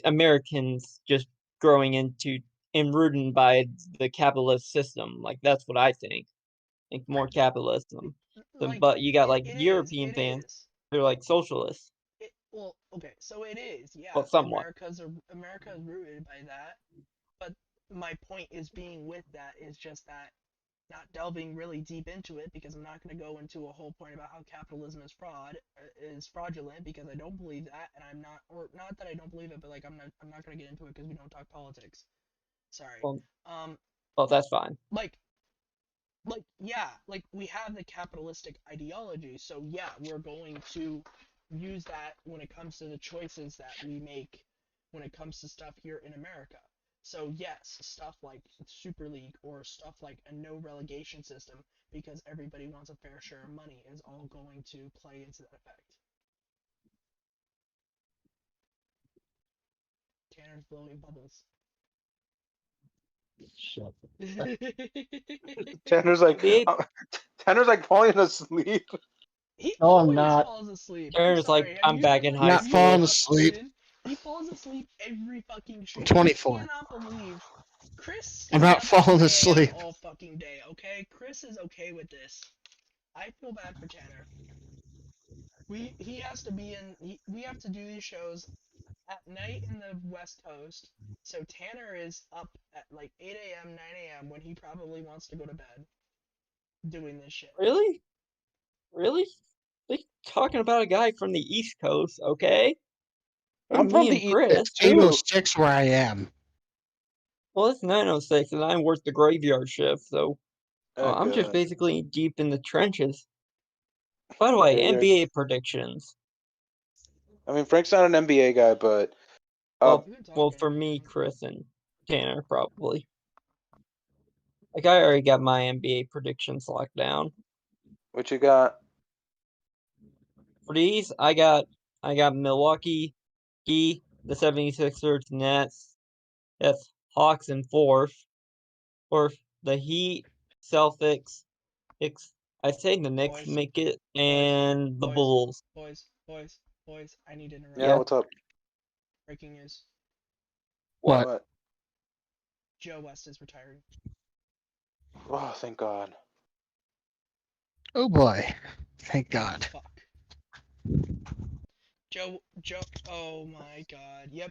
Speaker 5: Americans just growing into and rooted by the capitalist system. Like that's what I think. I think more capitalism.
Speaker 1: Like
Speaker 5: But you got like
Speaker 1: it is,
Speaker 5: European
Speaker 1: it
Speaker 5: fans,
Speaker 1: is.
Speaker 5: they're like socialists.
Speaker 1: Well, okay, so it is, yeah.
Speaker 5: Well, somewhat.
Speaker 1: America is rooted by that, but my point is being with that is just that, not delving really deep into it, because I'm not going to go into a whole point about how capitalism is fraudulent, because I don't believe that, and I'm not, or not that I don't believe it, but like I'm not going to get into it because we don't talk politics. Sorry.
Speaker 5: Well,
Speaker 1: Um,
Speaker 5: well, that's fine.
Speaker 1: yeah, like we have the capitalistic ideology, so yeah, we're going to use that when it comes to the choices that we make when it comes to stuff here in America. So yes, stuff like Super League or stuff like a no relegation system, because everybody wants a fair share of money, is all going to play into that effect. Tanner's blowing bubbles.
Speaker 3: Shut
Speaker 4: Tanner's like
Speaker 5: Babe,
Speaker 4: Tanner's like falling asleep.
Speaker 1: He
Speaker 3: No, I'm
Speaker 1: always
Speaker 3: not.
Speaker 1: falls asleep.
Speaker 5: Tanner's like,
Speaker 1: Have
Speaker 5: I'm
Speaker 1: you
Speaker 5: back
Speaker 1: been,
Speaker 5: in
Speaker 1: like,
Speaker 5: high
Speaker 3: Not
Speaker 1: have you been
Speaker 3: falling
Speaker 5: school.
Speaker 1: up
Speaker 3: asleep.
Speaker 1: listen? He falls asleep every fucking stream.
Speaker 3: 24.
Speaker 1: I cannot believe Chris
Speaker 3: I'm
Speaker 1: stays
Speaker 3: not
Speaker 1: up at
Speaker 3: falling
Speaker 1: 3 a.m.
Speaker 3: asleep.
Speaker 1: all fucking day, okay? Chris is okay with this. I feel bad for Tanner. He has to be in. We have to do these shows at night in the West Coast. So Tanner is up at like 8 a.m., 9 a.m. when he probably wants to go to bed, doing this shit.
Speaker 5: Really? Really? They talking about a guy from the East Coast, okay?
Speaker 4: I'm
Speaker 5: Me
Speaker 4: from the
Speaker 5: and
Speaker 4: East
Speaker 5: Chris.
Speaker 3: It's
Speaker 4: Coast too.
Speaker 3: 8:06 where I am.
Speaker 5: Well, it's 9:06, and I work the graveyard shift, so I'm just
Speaker 4: Good.
Speaker 5: basically deep in the trenches. By the way,
Speaker 4: Yeah,
Speaker 5: NBA predictions.
Speaker 4: I mean, Frank's not an NBA guy, but
Speaker 5: Well,
Speaker 1: You can talk
Speaker 5: well, for
Speaker 1: anyway,
Speaker 5: me,
Speaker 1: man.
Speaker 5: Chris, and Tanner probably. Like I already got my NBA predictions locked down.
Speaker 4: what you got?
Speaker 5: For these, I got Milwaukee, the 76ers, Nets, that's Hawks in fourth. Fourth, the Heat, Celtics, I say the Knicks
Speaker 1: Boys,
Speaker 5: make it,
Speaker 1: boys,
Speaker 5: and the
Speaker 1: boys,
Speaker 5: Bulls.
Speaker 1: boys. I need to interrupt.
Speaker 4: Yeah,
Speaker 5: Yeah.
Speaker 4: what's up?
Speaker 1: Breaking news:
Speaker 3: What?
Speaker 1: Joe West is retiring.
Speaker 4: Oh, thank God.
Speaker 3: Oh boy. Thank God.
Speaker 1: Fuck. Joe. Oh my God. Yep.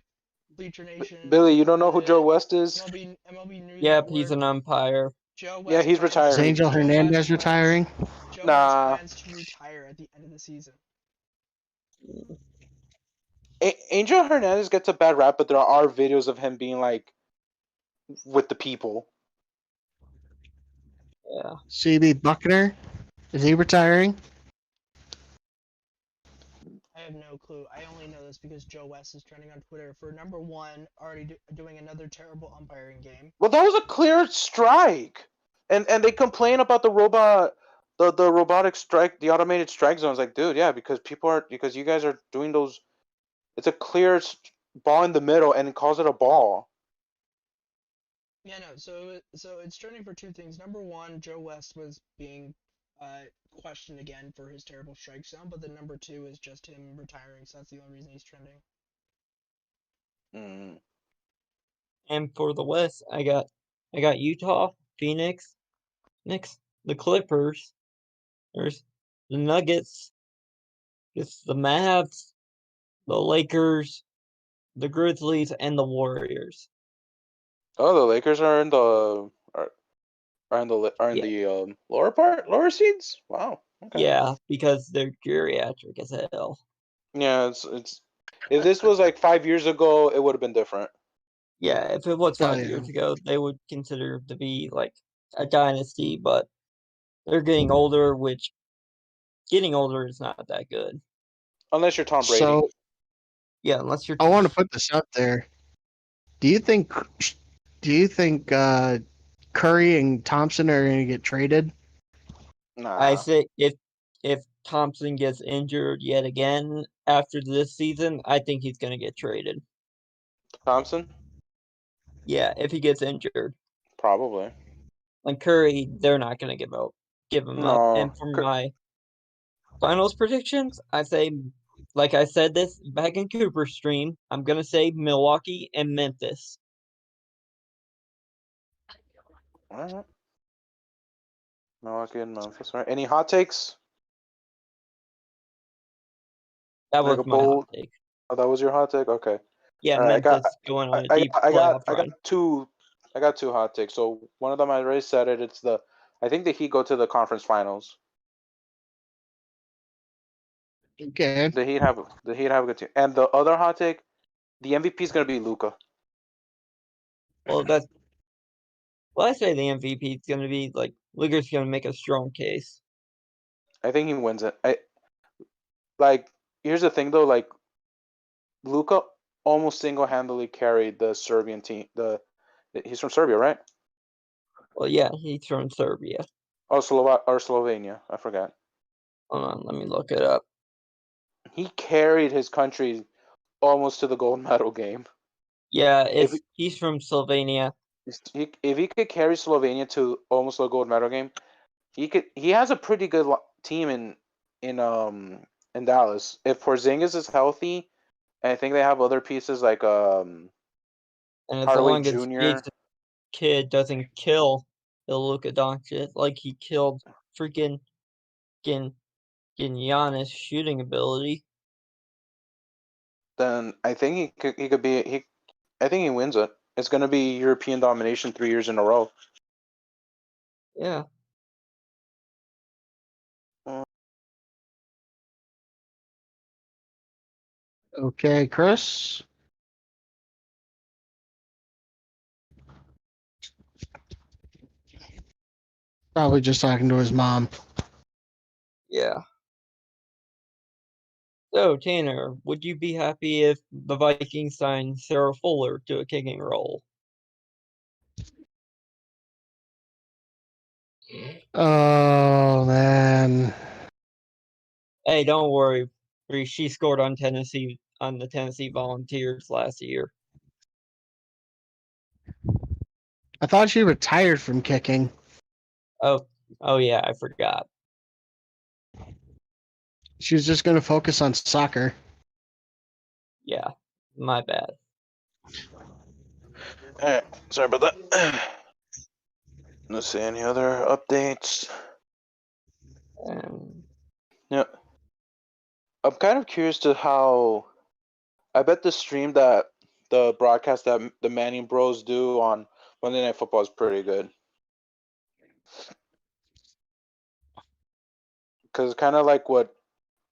Speaker 1: Bleacher Nation.
Speaker 4: Billy, you don't know who
Speaker 1: Reddit,
Speaker 4: Joe West is?
Speaker 1: MLB News
Speaker 5: Yep,
Speaker 1: Network.
Speaker 5: he's an umpire.
Speaker 1: Joe West
Speaker 4: Yeah, he's
Speaker 1: plans,
Speaker 3: Is
Speaker 4: retiring.
Speaker 3: Angel
Speaker 1: Joe
Speaker 3: Hernandez
Speaker 1: West
Speaker 3: retiring?
Speaker 1: Joe West
Speaker 4: Nah.
Speaker 1: plans to retire at the end of the season.
Speaker 4: Angel Hernandez gets a bad rap, but there are videos of him being like with the people.
Speaker 5: Yeah.
Speaker 3: CB Buckner? Is he retiring?
Speaker 1: I have no clue. I only know this because Joe West is trending on Twitter for number one, already doing another terrible umpiring game.
Speaker 4: Well, that was a clear strike, and they complain about the robotic strike, the automated strike zones. Like, dude, yeah, because you guys are doing those. It's a clear ball in the middle, and it calls it a ball.
Speaker 1: Yeah, no. So it's trending for two things. Number one, Joe West was being questioned again for his terrible strike zone, but then number two is just him retiring. So that's the only reason he's trending.
Speaker 4: Mm.
Speaker 5: And for the West, I got Utah, Phoenix, Knicks, the Clippers, there's the Nuggets, it's the Mavs, the Lakers, the Grizzlies, and the Warriors.
Speaker 4: Oh, the Lakers are in the lower seeds. Wow. Okay.
Speaker 5: Yeah, because they're geriatric as hell.
Speaker 4: Yeah, it's. If this was like 5 years ago, it would have been different.
Speaker 5: Yeah, if it was
Speaker 3: Oh,
Speaker 5: 5 years ago, they would consider to be like a dynasty, but they're getting older, which getting older is not that good.
Speaker 4: Unless you're Tom Brady.
Speaker 3: So
Speaker 5: Yeah, unless you're
Speaker 3: I want to put this out there. Do you think Curry and Thompson are going to get traded?
Speaker 4: Nah.
Speaker 5: I say if Thompson gets injured yet again after this season, I think he's gonna get traded.
Speaker 4: Thompson?
Speaker 5: Yeah, if he gets injured.
Speaker 4: Probably.
Speaker 5: Like Curry, they're not gonna give him up.
Speaker 4: No.
Speaker 5: And for my finals predictions, I say, like I said this back in Cooper's stream, I'm gonna say Milwaukee and Memphis.
Speaker 4: Alright. Milwaukee and Memphis. All right. Any hot takes?
Speaker 5: That
Speaker 4: Like
Speaker 5: was
Speaker 4: a
Speaker 5: my hot
Speaker 4: bold.
Speaker 5: take.
Speaker 4: Oh, that was your hot take. Okay.
Speaker 5: Yeah,
Speaker 4: All right,
Speaker 5: Memphis going on a deep playoff
Speaker 4: I
Speaker 5: run.
Speaker 4: got two. I got two hot takes. So one of them I already said it. It's the. I think the Heat go to the conference finals.
Speaker 3: Okay.
Speaker 4: The Heat have a good team. And the other hot take, the MVP is gonna be Luka.
Speaker 5: Well, I say the MVP is gonna be like Luka's gonna make a strong case.
Speaker 4: I think he wins it. Like, here's the thing though. Like, Luka almost single-handedly carried the Serbian team. He's from Serbia, right?
Speaker 5: Well, yeah, he's from Serbia.
Speaker 4: Oh, Slovenia. I forgot.
Speaker 5: Hold on, let me look it up.
Speaker 4: He carried his country almost to the gold medal game.
Speaker 5: Yeah, he's from Slovenia.
Speaker 4: If he could carry Slovenia to almost a gold medal game, he has a pretty good team in Dallas. If Porzingis is healthy, and I think they have other pieces like
Speaker 5: And as
Speaker 4: Hardaway
Speaker 5: long as
Speaker 4: Jr.
Speaker 5: Jason Kidd doesn't kill the Luka Doncic like he killed freaking Giannis' shooting ability.
Speaker 4: Then I think he could be I think he wins it. It's going to be European domination 3 years in a row.
Speaker 5: Yeah.
Speaker 3: Okay, Chris. Probably just talking to his mom.
Speaker 5: Yeah. So, Tanner, would you be happy if the Vikings signed Sarah Fuller to a kicking role?
Speaker 3: Oh man.
Speaker 5: Hey, don't worry. She scored on the Tennessee Volunteers last year.
Speaker 3: I thought she retired from kicking.
Speaker 5: Oh yeah, I forgot.
Speaker 3: She was just going to focus on soccer.
Speaker 5: Yeah, my bad.
Speaker 4: Alright, sorry about that. Let's see, any other updates? Yeah. I'm kind of curious to how. I bet the stream that the broadcast that the Manning Bros do on Monday Night Football is pretty good. Because it's kind of like what,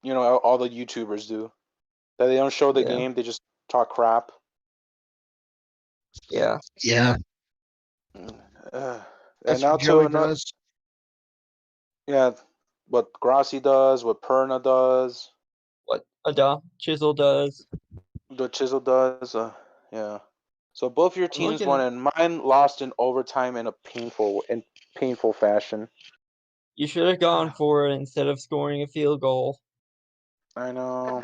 Speaker 4: all the YouTubers do. That they don't show the game, they just talk crap.
Speaker 5: Yeah.
Speaker 3: Yeah.
Speaker 4: And
Speaker 3: That's
Speaker 4: now
Speaker 3: what Joey
Speaker 4: to
Speaker 3: does.
Speaker 4: yeah, what Grossi does, what Perna does,
Speaker 5: What Chisel does.
Speaker 4: what Chisel does. Yeah. So both your teams won, and mine lost in overtime in a painful fashion.
Speaker 5: You should have gone for it instead of scoring a field goal.
Speaker 4: I know.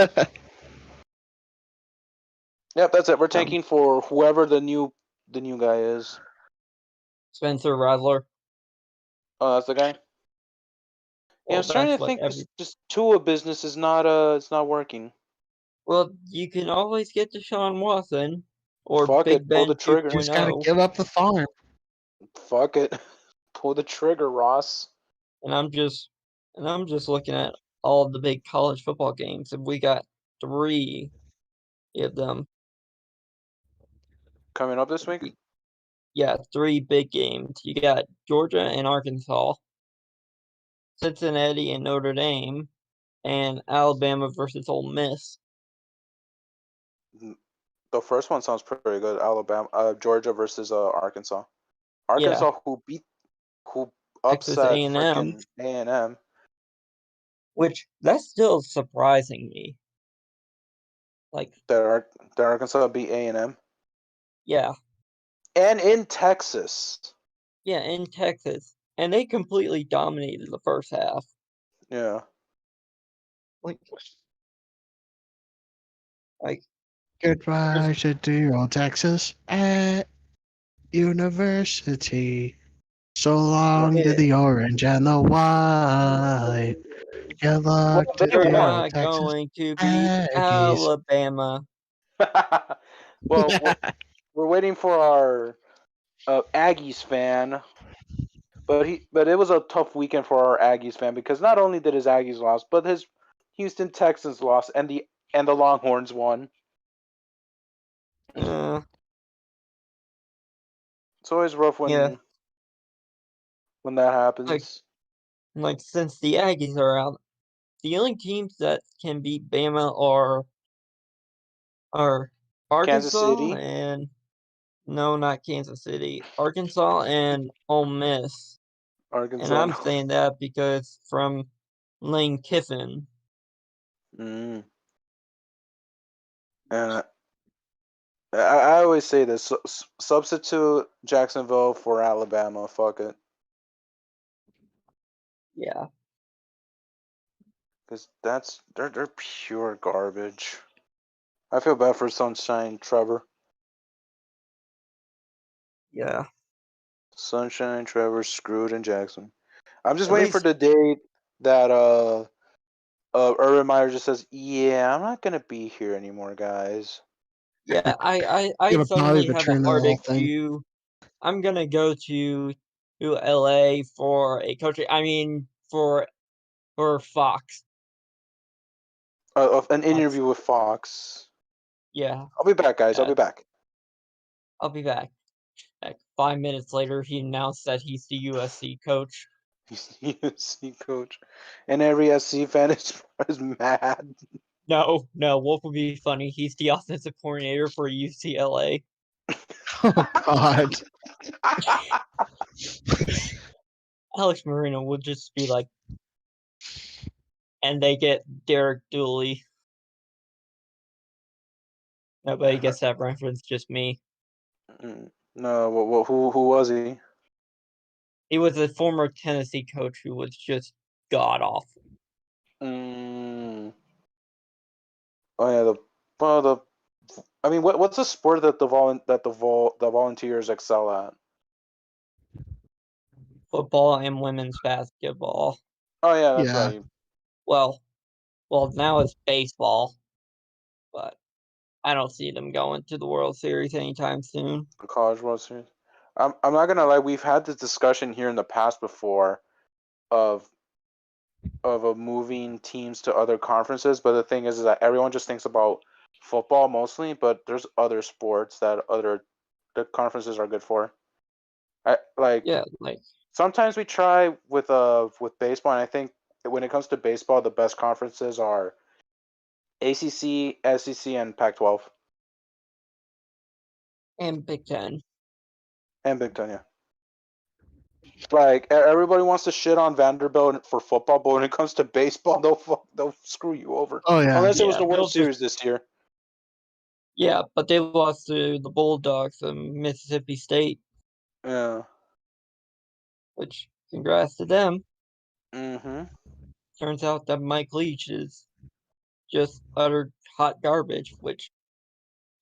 Speaker 4: Yep, that's it. We're tanking for whoever the new guy is.
Speaker 5: Spencer Rattler.
Speaker 4: Oh, that's the guy. Yeah, I was trying to think. This Tua business is not it's not working.
Speaker 5: Well, you can always get Deshaun Watson or
Speaker 4: Fuck
Speaker 5: Big
Speaker 4: it, pull
Speaker 5: Ben
Speaker 4: the trigger.
Speaker 3: Just got to
Speaker 5: 2.0.
Speaker 3: give up the farm.
Speaker 4: Fuck it, pull the trigger, Ross.
Speaker 5: And I'm just looking at all of the big college football games, and we got 3 of them
Speaker 4: Coming up this week.
Speaker 5: Yeah, 3 big games. You got Georgia and Arkansas, Cincinnati and Notre Dame, and Alabama versus Ole Miss.
Speaker 4: The first one sounds pretty good. Georgia versus Arkansas. Arkansas, who
Speaker 5: Texas
Speaker 4: upset
Speaker 5: A&M,
Speaker 4: freaking A&M.
Speaker 5: which that's still surprising me. Like
Speaker 4: that Arkansas beat A&M.
Speaker 5: Yeah.
Speaker 4: And in Texas.
Speaker 5: Yeah, in Texas, and they completely dominated the first half.
Speaker 4: Yeah.
Speaker 5: Like
Speaker 3: Goodbye to dear old Texas at university. So long to the orange and the white. Good luck to
Speaker 5: they're
Speaker 3: dear old
Speaker 5: not
Speaker 3: Texas
Speaker 5: going to beat
Speaker 3: Aggies.
Speaker 5: Alabama.
Speaker 4: Well, we're waiting for our Aggies fan, but it was a tough weekend for our Aggies fan because not only did his Aggies lost, but his Houston Texans lost, and the Longhorns won. It's always rough when that happens.
Speaker 5: Like since the Aggies are out, the only teams that can beat Bama are
Speaker 4: Kansas
Speaker 5: Arkansas
Speaker 4: City?
Speaker 5: and no, not Kansas City. Arkansas and Ole Miss.
Speaker 4: Arkansas.
Speaker 5: And I'm saying that because from Lane Kiffin.
Speaker 4: And I always say this: substitute Jacksonville for Alabama. Fuck it.
Speaker 5: Yeah.
Speaker 4: Because they're pure garbage. I feel bad for Sunshine Trevor.
Speaker 5: Yeah.
Speaker 4: Sunshine Trevor screwed in Jackson. I'm just waiting for the day that Urban Meyer just says, "Yeah, I'm not gonna be here anymore, guys."
Speaker 5: Yeah, I
Speaker 3: Gonna probably
Speaker 5: suddenly have a
Speaker 3: betray the
Speaker 5: heart
Speaker 3: whole thing.
Speaker 5: issue. I'm gonna go to LA for a coaching. I mean, for Fox.
Speaker 4: An
Speaker 5: That's
Speaker 4: interview with Fox.
Speaker 5: yeah.
Speaker 4: I'll be back, guys. I'll
Speaker 5: Uh,
Speaker 4: be back.
Speaker 5: I'll be back. Like 5 minutes later, he announced that he's the USC coach.
Speaker 4: He's the USC coach, and every SC fan is mad.
Speaker 5: No, what would be funny? He's the offensive coordinator for UCLA.
Speaker 3: Oh God.
Speaker 5: Alex Marino would just be like, and they get Derek Dooley. Nobody gets that reference, just me.
Speaker 4: No, who was he?
Speaker 5: He was a former Tennessee coach who was just god awful.
Speaker 4: Oh yeah, I mean, what's a sport that the volunteers excel at?
Speaker 5: Football and women's basketball.
Speaker 4: Oh yeah, that's
Speaker 3: Yeah.
Speaker 4: right.
Speaker 5: Well, now it's baseball, but I don't see them going to the World Series anytime soon.
Speaker 4: The College World Series. I'm not gonna lie. We've had this discussion here in the past before, of moving teams to other conferences. But the thing is that everyone just thinks about football mostly. But there's other sports that the conferences are good for.
Speaker 5: Yeah, like
Speaker 4: Sometimes we try with baseball, and I think when it comes to baseball, the best conferences are ACC, SEC, and Pac-12
Speaker 5: and Big Ten.
Speaker 4: and Big Ten. Yeah. Like everybody wants to shit on Vanderbilt for football, but when it comes to baseball, they'll screw you over.
Speaker 3: Oh yeah.
Speaker 4: Unless it was
Speaker 5: Yeah,
Speaker 4: the
Speaker 5: they'll
Speaker 4: World
Speaker 5: just
Speaker 4: Series this year.
Speaker 5: yeah, but they lost to the Bulldogs of Mississippi State,
Speaker 4: Yeah.
Speaker 5: which congrats to them.
Speaker 4: Mm-hmm.
Speaker 5: Turns out that Mike Leach is just utter hot garbage, which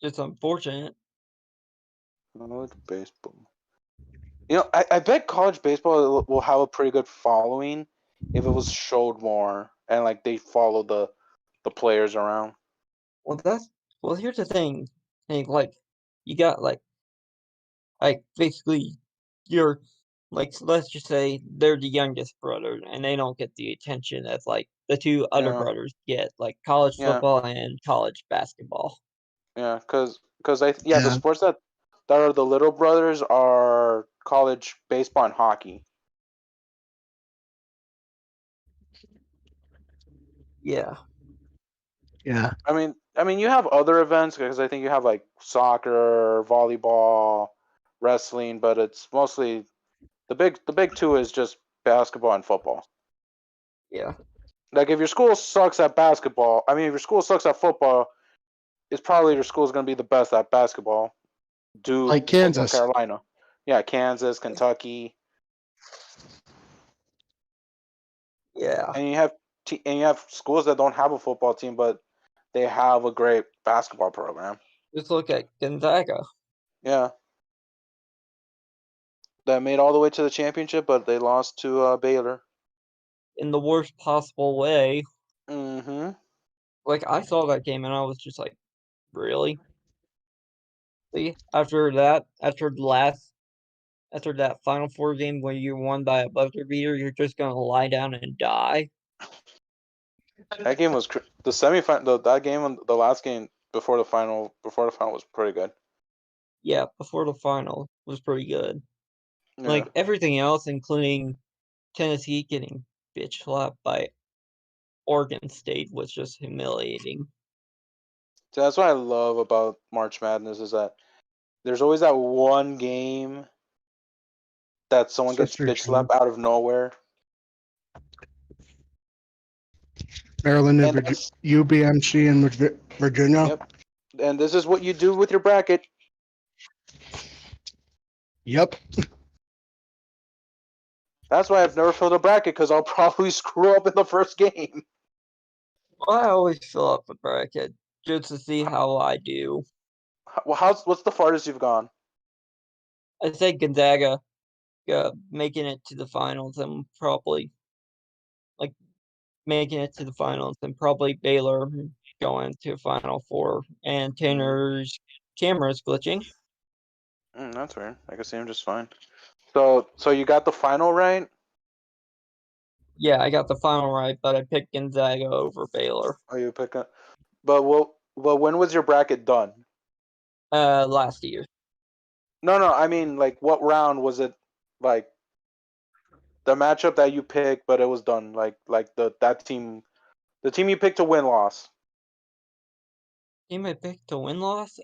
Speaker 5: is unfortunate.
Speaker 4: College baseball. I bet college baseball will have a pretty good following if it was showed more and like they follow the players around.
Speaker 5: Well, here's the thing. Like you got like basically you're like, let's just say they're the youngest brother and they don't get the attention that like the two other
Speaker 4: Yeah.
Speaker 5: brothers get, like college
Speaker 4: Yeah.
Speaker 5: football and college basketball.
Speaker 4: Yeah. Because the
Speaker 3: Yeah.
Speaker 4: sports that are the little brothers are college baseball and hockey.
Speaker 5: Yeah.
Speaker 3: Yeah.
Speaker 4: I mean, you have other events because I think you have like soccer, volleyball, wrestling, but it's mostly the big two is just basketball and football.
Speaker 5: Yeah.
Speaker 4: Like if your school sucks at basketball, I mean, if your school sucks at football, it's probably your school's gonna be the best at basketball. Duke,
Speaker 3: Like Kansas.
Speaker 4: Carolina, yeah, Kansas, Kentucky,
Speaker 5: Yeah.
Speaker 4: and you have schools that don't have a football team, but they have a great basketball program.
Speaker 5: Just look at Gonzaga.
Speaker 4: Yeah, that made all the way to the championship, but they lost to Baylor.
Speaker 5: In the worst possible way.
Speaker 4: Mm-hmm.
Speaker 5: Like I saw that game and I was just like, really? See, after that Final Four game where you won by a buzzer beater, you're just gonna lie down and die.
Speaker 4: That game was the semifinal. That game, the last game before the final was pretty good.
Speaker 5: Yeah, before the final was pretty good.
Speaker 4: Yeah.
Speaker 5: Like everything else, including Tennessee getting bitch slapped by Oregon State, was just humiliating.
Speaker 4: So that's what I love about March Madness is that there's always that one game that someone gets
Speaker 3: Sister
Speaker 4: bitch slapped
Speaker 3: team.
Speaker 4: out of nowhere.
Speaker 3: Maryland and
Speaker 4: And
Speaker 3: UBMC in Virginia.
Speaker 4: Yep. And this is what you do with your bracket.
Speaker 3: Yep.
Speaker 4: That's why I've never filled a bracket because I'll probably screw up in the first game.
Speaker 5: Well, I always fill up a bracket just to see how I do.
Speaker 4: Well, what's the farthest you've gone?
Speaker 5: I say Gonzaga making it to the finals and probably like making it to the finals, and probably Baylor going to Final Four. And Tanner's camera is glitching.
Speaker 4: That's weird. I can see him just fine. So you got the final right?
Speaker 5: Yeah, I got the final right, but I picked Gonzaga over Baylor.
Speaker 4: Oh, you pick up. But when was your bracket done?
Speaker 5: Last year.
Speaker 4: No. I mean, like, what round was it? Like the matchup that you picked, but it was done. Like the team you picked to win loss.
Speaker 5: Team I picked to win loss?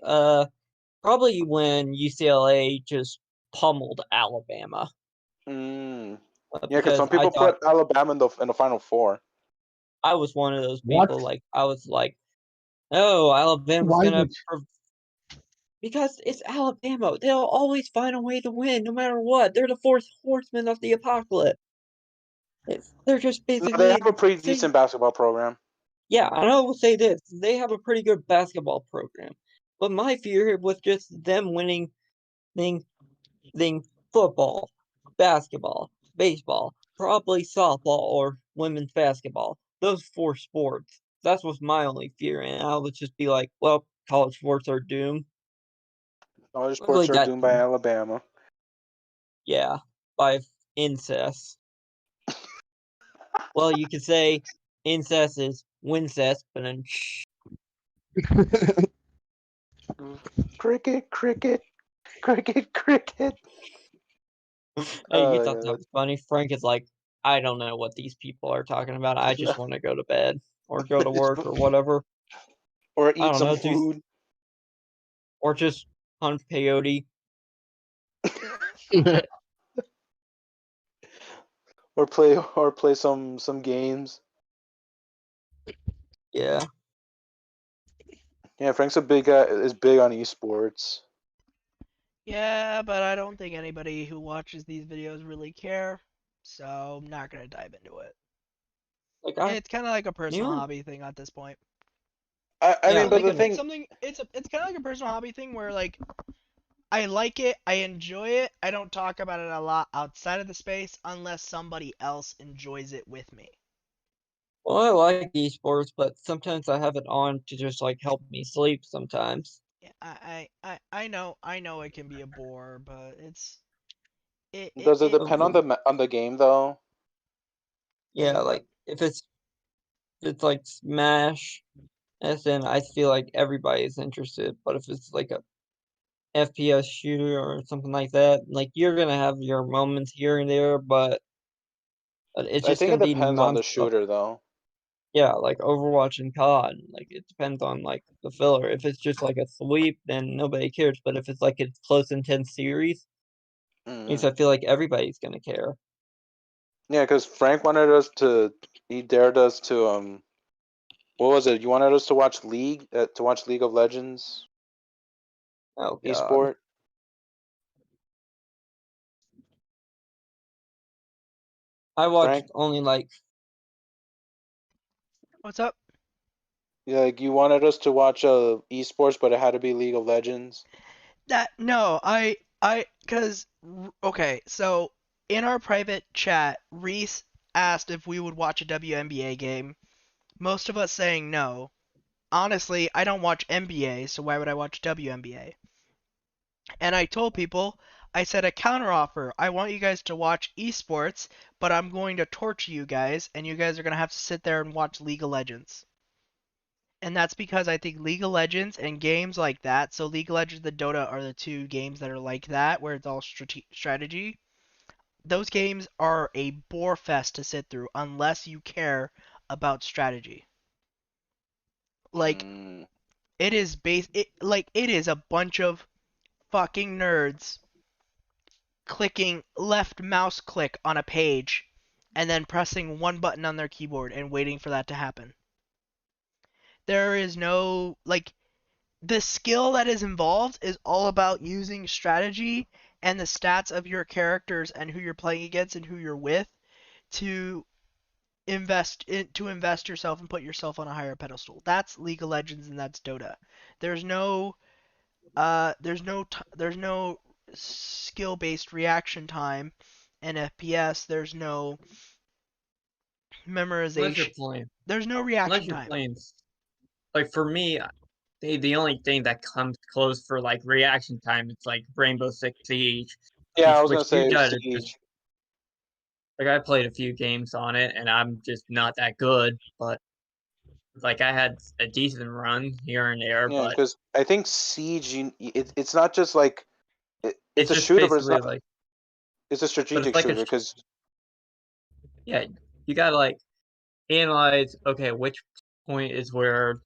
Speaker 5: Probably when UCLA just pummeled Alabama.
Speaker 4: Yeah, because
Speaker 5: Because
Speaker 4: some
Speaker 5: I
Speaker 4: people
Speaker 5: thought
Speaker 4: put Alabama in the final four.
Speaker 5: I was one of those
Speaker 3: What?
Speaker 5: people. Like I was like, oh, Alabama's
Speaker 3: Why
Speaker 5: gonna
Speaker 3: would
Speaker 5: because it's Alabama. They'll always find a way to win, no matter what. They're the fourth horseman of the apocalypse. They're just
Speaker 4: No, they
Speaker 5: basically
Speaker 4: have a pretty
Speaker 5: saying,
Speaker 4: decent basketball program.
Speaker 5: yeah, I know. I will say this: they have a pretty good basketball program, but my fear was just them winning thing, football, basketball, baseball, probably softball or women's basketball. Those four sports. That was my only fear, and I would just be like, well, college sports are doomed.
Speaker 4: College
Speaker 5: Really,
Speaker 4: sports are doomed by Alabama.
Speaker 5: yeah, by incest. Well, you could say incest is wincest, but then
Speaker 4: Cricket, cricket, cricket, cricket.
Speaker 5: hey, you thought that
Speaker 4: Yeah.
Speaker 5: was funny. Frank is like, I don't know what these people are talking about. I just want to go to bed or go to work or whatever.
Speaker 4: Or
Speaker 5: I
Speaker 4: eat
Speaker 5: don't
Speaker 4: some
Speaker 5: know, do
Speaker 4: food.
Speaker 5: or just hunt peyote.
Speaker 4: Or play some games.
Speaker 5: Yeah.
Speaker 4: Yeah, Frank's is big on esports.
Speaker 1: Yeah, but I don't think anybody who watches these videos really care, so I'm not gonna dive into it.
Speaker 5: Like
Speaker 1: It's kind of like a personal
Speaker 5: you
Speaker 1: hobby thing at this point.
Speaker 4: I
Speaker 5: yeah,
Speaker 4: mean, but
Speaker 1: Like
Speaker 4: the
Speaker 1: it's
Speaker 4: thing,
Speaker 1: something. It's kind of like a personal hobby thing where like I like it, I enjoy it. I don't talk about it a lot outside of the space unless somebody else enjoys it with me.
Speaker 5: well, I like esports, but sometimes I have it on to just like help me sleep sometimes.
Speaker 1: Yeah, I know it can be a bore, but
Speaker 4: does it
Speaker 1: it
Speaker 4: depend on the game though?
Speaker 5: Yeah,
Speaker 1: what?
Speaker 5: like if it's like Smash, as in I feel like everybody's interested, but if it's like a FPS shooter or something like that, like you're gonna have your moments here and there, but it's
Speaker 4: I
Speaker 5: just
Speaker 4: think
Speaker 5: gonna
Speaker 4: it
Speaker 5: be
Speaker 4: depends on the
Speaker 5: nonstop.
Speaker 4: shooter though.
Speaker 5: Yeah, like Overwatch and COD, like it depends on like the filler. If it's just like a sweep, then nobody cares. But if it's like a close intense series, means
Speaker 4: Hmm.
Speaker 5: I feel like everybody's gonna care.
Speaker 4: Yeah, because Frank wanted us to. He dared us to. What was it? You wanted us to watch League of Legends
Speaker 5: Oh God,
Speaker 4: esport.
Speaker 5: I
Speaker 4: Frank,
Speaker 5: watched only like
Speaker 1: What's up?
Speaker 4: yeah, like you wanted us to watch esports, but it had to be League of Legends.
Speaker 1: That no, cause okay, so in our private chat, Reese asked if we would watch a WNBA game. Most of us saying no. Honestly, I don't watch NBA, so why would I watch WNBA? And I told people, I said a counteroffer. I want you guys to watch esports, but I'm going to torture you guys, and you guys are gonna have to sit there and watch League of Legends. And that's because I think League of Legends and games like that, so League of Legends and Dota are the two games that are like that, where it's all strategy. Those games are a bore fest to sit through unless you care about strategy. Like
Speaker 4: Mm.
Speaker 1: it is a bunch of fucking nerds clicking left mouse click on a page and then pressing one button on their keyboard and waiting for that to happen. There is no like the skill that is involved is all about using strategy and the stats of your characters and who you're playing against and who you're with to invest yourself and put yourself on a higher pedestal. That's League of Legends and that's Dota. There's no there's no skill based reaction time in FPS. There's no
Speaker 5: Unless you're
Speaker 1: memorization.
Speaker 5: playing,
Speaker 1: There's no
Speaker 5: unless
Speaker 1: reaction
Speaker 5: you're
Speaker 1: time.
Speaker 5: playing, like for me, the only thing that comes close for like reaction time, it's like Rainbow Six Siege,
Speaker 4: Yeah, I was
Speaker 5: which
Speaker 4: gonna
Speaker 5: you
Speaker 4: say
Speaker 5: gotta just
Speaker 4: Siege.
Speaker 5: like I played a few games on it, and I'm just not that good, but like I had a decent run here and there,
Speaker 4: Yeah,
Speaker 5: but
Speaker 4: because I think Siege, it's not just like it's
Speaker 5: it's
Speaker 4: a
Speaker 5: just
Speaker 4: shooter, but it's
Speaker 5: basically
Speaker 4: not.
Speaker 5: like,
Speaker 4: It's a
Speaker 5: but it's
Speaker 4: strategic
Speaker 5: like
Speaker 4: shooter because
Speaker 5: yeah, you gotta like analyze. Okay, which point is where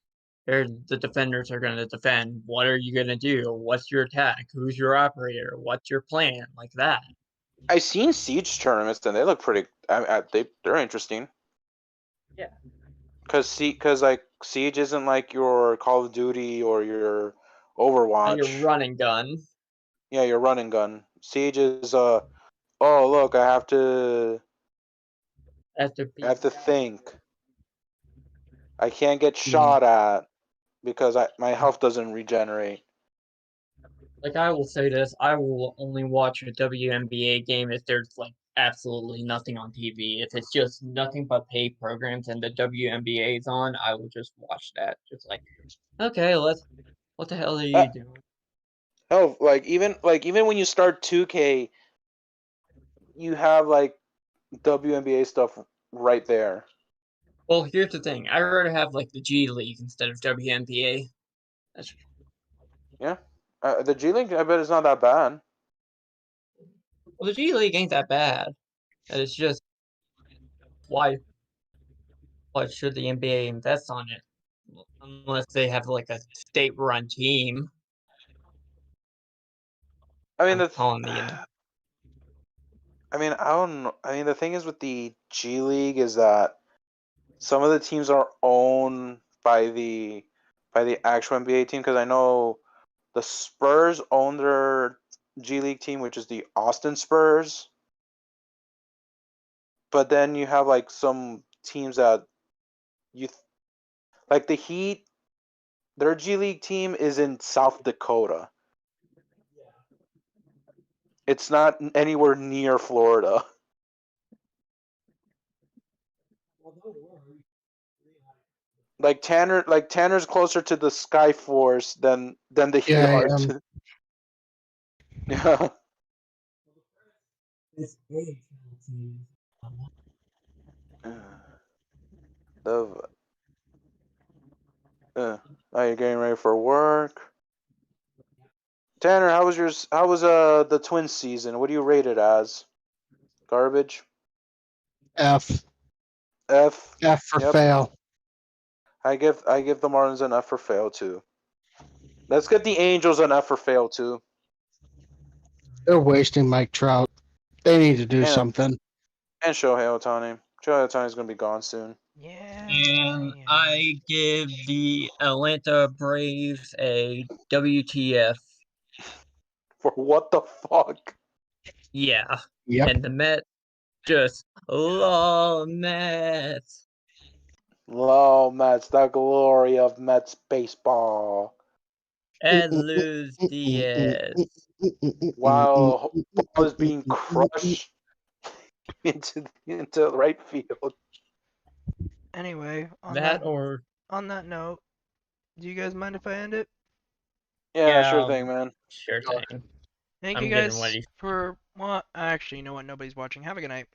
Speaker 5: the defenders are gonna defend? What are you gonna do? What's your attack? Who's your operator? What's your plan? Like that.
Speaker 4: I've seen Siege tournaments and they look pretty. They're interesting.
Speaker 5: Yeah.
Speaker 4: Because like Siege isn't like your Call of Duty or your
Speaker 5: Your
Speaker 4: Overwatch.
Speaker 5: run and gun.
Speaker 4: Yeah, your run and gun. Siege is oh look,
Speaker 5: After
Speaker 4: I have to think. I can't get
Speaker 5: Mm.
Speaker 4: shot at because my health doesn't regenerate.
Speaker 5: Like I will say this, I will only watch a WNBA game if there's like absolutely nothing on TV. If it's just nothing but paid programs and the WNBA is on, I will just watch that. Just like, okay, what the hell are
Speaker 4: Uh,
Speaker 5: you doing?
Speaker 4: Hell, even when you start 2K, you have like WNBA stuff right there.
Speaker 5: Well, here's the thing. I rather have like the G League instead of WNBA. That's
Speaker 4: Yeah, the G League I bet is not that bad.
Speaker 5: well, the G League ain't that bad. It's just why should the NBA invest on it? Unless they have like a state run team.
Speaker 4: I mean
Speaker 5: I'm
Speaker 4: the
Speaker 5: calling the
Speaker 4: I mean I don't know. I mean the thing is with the G League is that some of the teams are owned by the actual NBA team because I know the Spurs own their G League team, which is the Austin Spurs. But then you have like some teams that like the Heat. Their G League team is in South Dakota. It's not anywhere near Florida. Tanner's closer to the Skyforce than the Heat
Speaker 3: Yeah,
Speaker 4: are
Speaker 3: I am.
Speaker 4: to. Yeah. The Are you getting ready for work? Tanner, how was the Twins season? What do you rate it as? Garbage?
Speaker 3: F.
Speaker 4: F.
Speaker 3: F for
Speaker 4: Yep.
Speaker 3: fail.
Speaker 4: I give the Marlins an F for fail too. Let's get the Angels an F for fail too.
Speaker 3: They're wasting Mike Trout. They need to do
Speaker 4: And
Speaker 3: something.
Speaker 4: Shohei Ohtani. Shohei Ohtani is gonna be gone soon.
Speaker 1: Yeah.
Speaker 5: And
Speaker 1: yeah.
Speaker 5: I give the Atlanta Braves a WTF.
Speaker 4: For what the fuck?
Speaker 5: Yeah.
Speaker 3: Yep.
Speaker 5: And the Mets just lol Mets.
Speaker 4: Oh, Mets, the glory of Mets baseball.
Speaker 5: And lose Diaz.
Speaker 4: While ball is being crushed into right field.
Speaker 1: Anyway,
Speaker 5: That or
Speaker 1: on that note, do you guys mind if I end it?
Speaker 4: Yeah, sure
Speaker 5: yeah,
Speaker 4: thing, man.
Speaker 5: sure thing.
Speaker 1: Thank you
Speaker 5: I'm getting
Speaker 1: guys
Speaker 5: ready.
Speaker 1: for. Well, actually, you know what? Nobody's watching. Have a good night.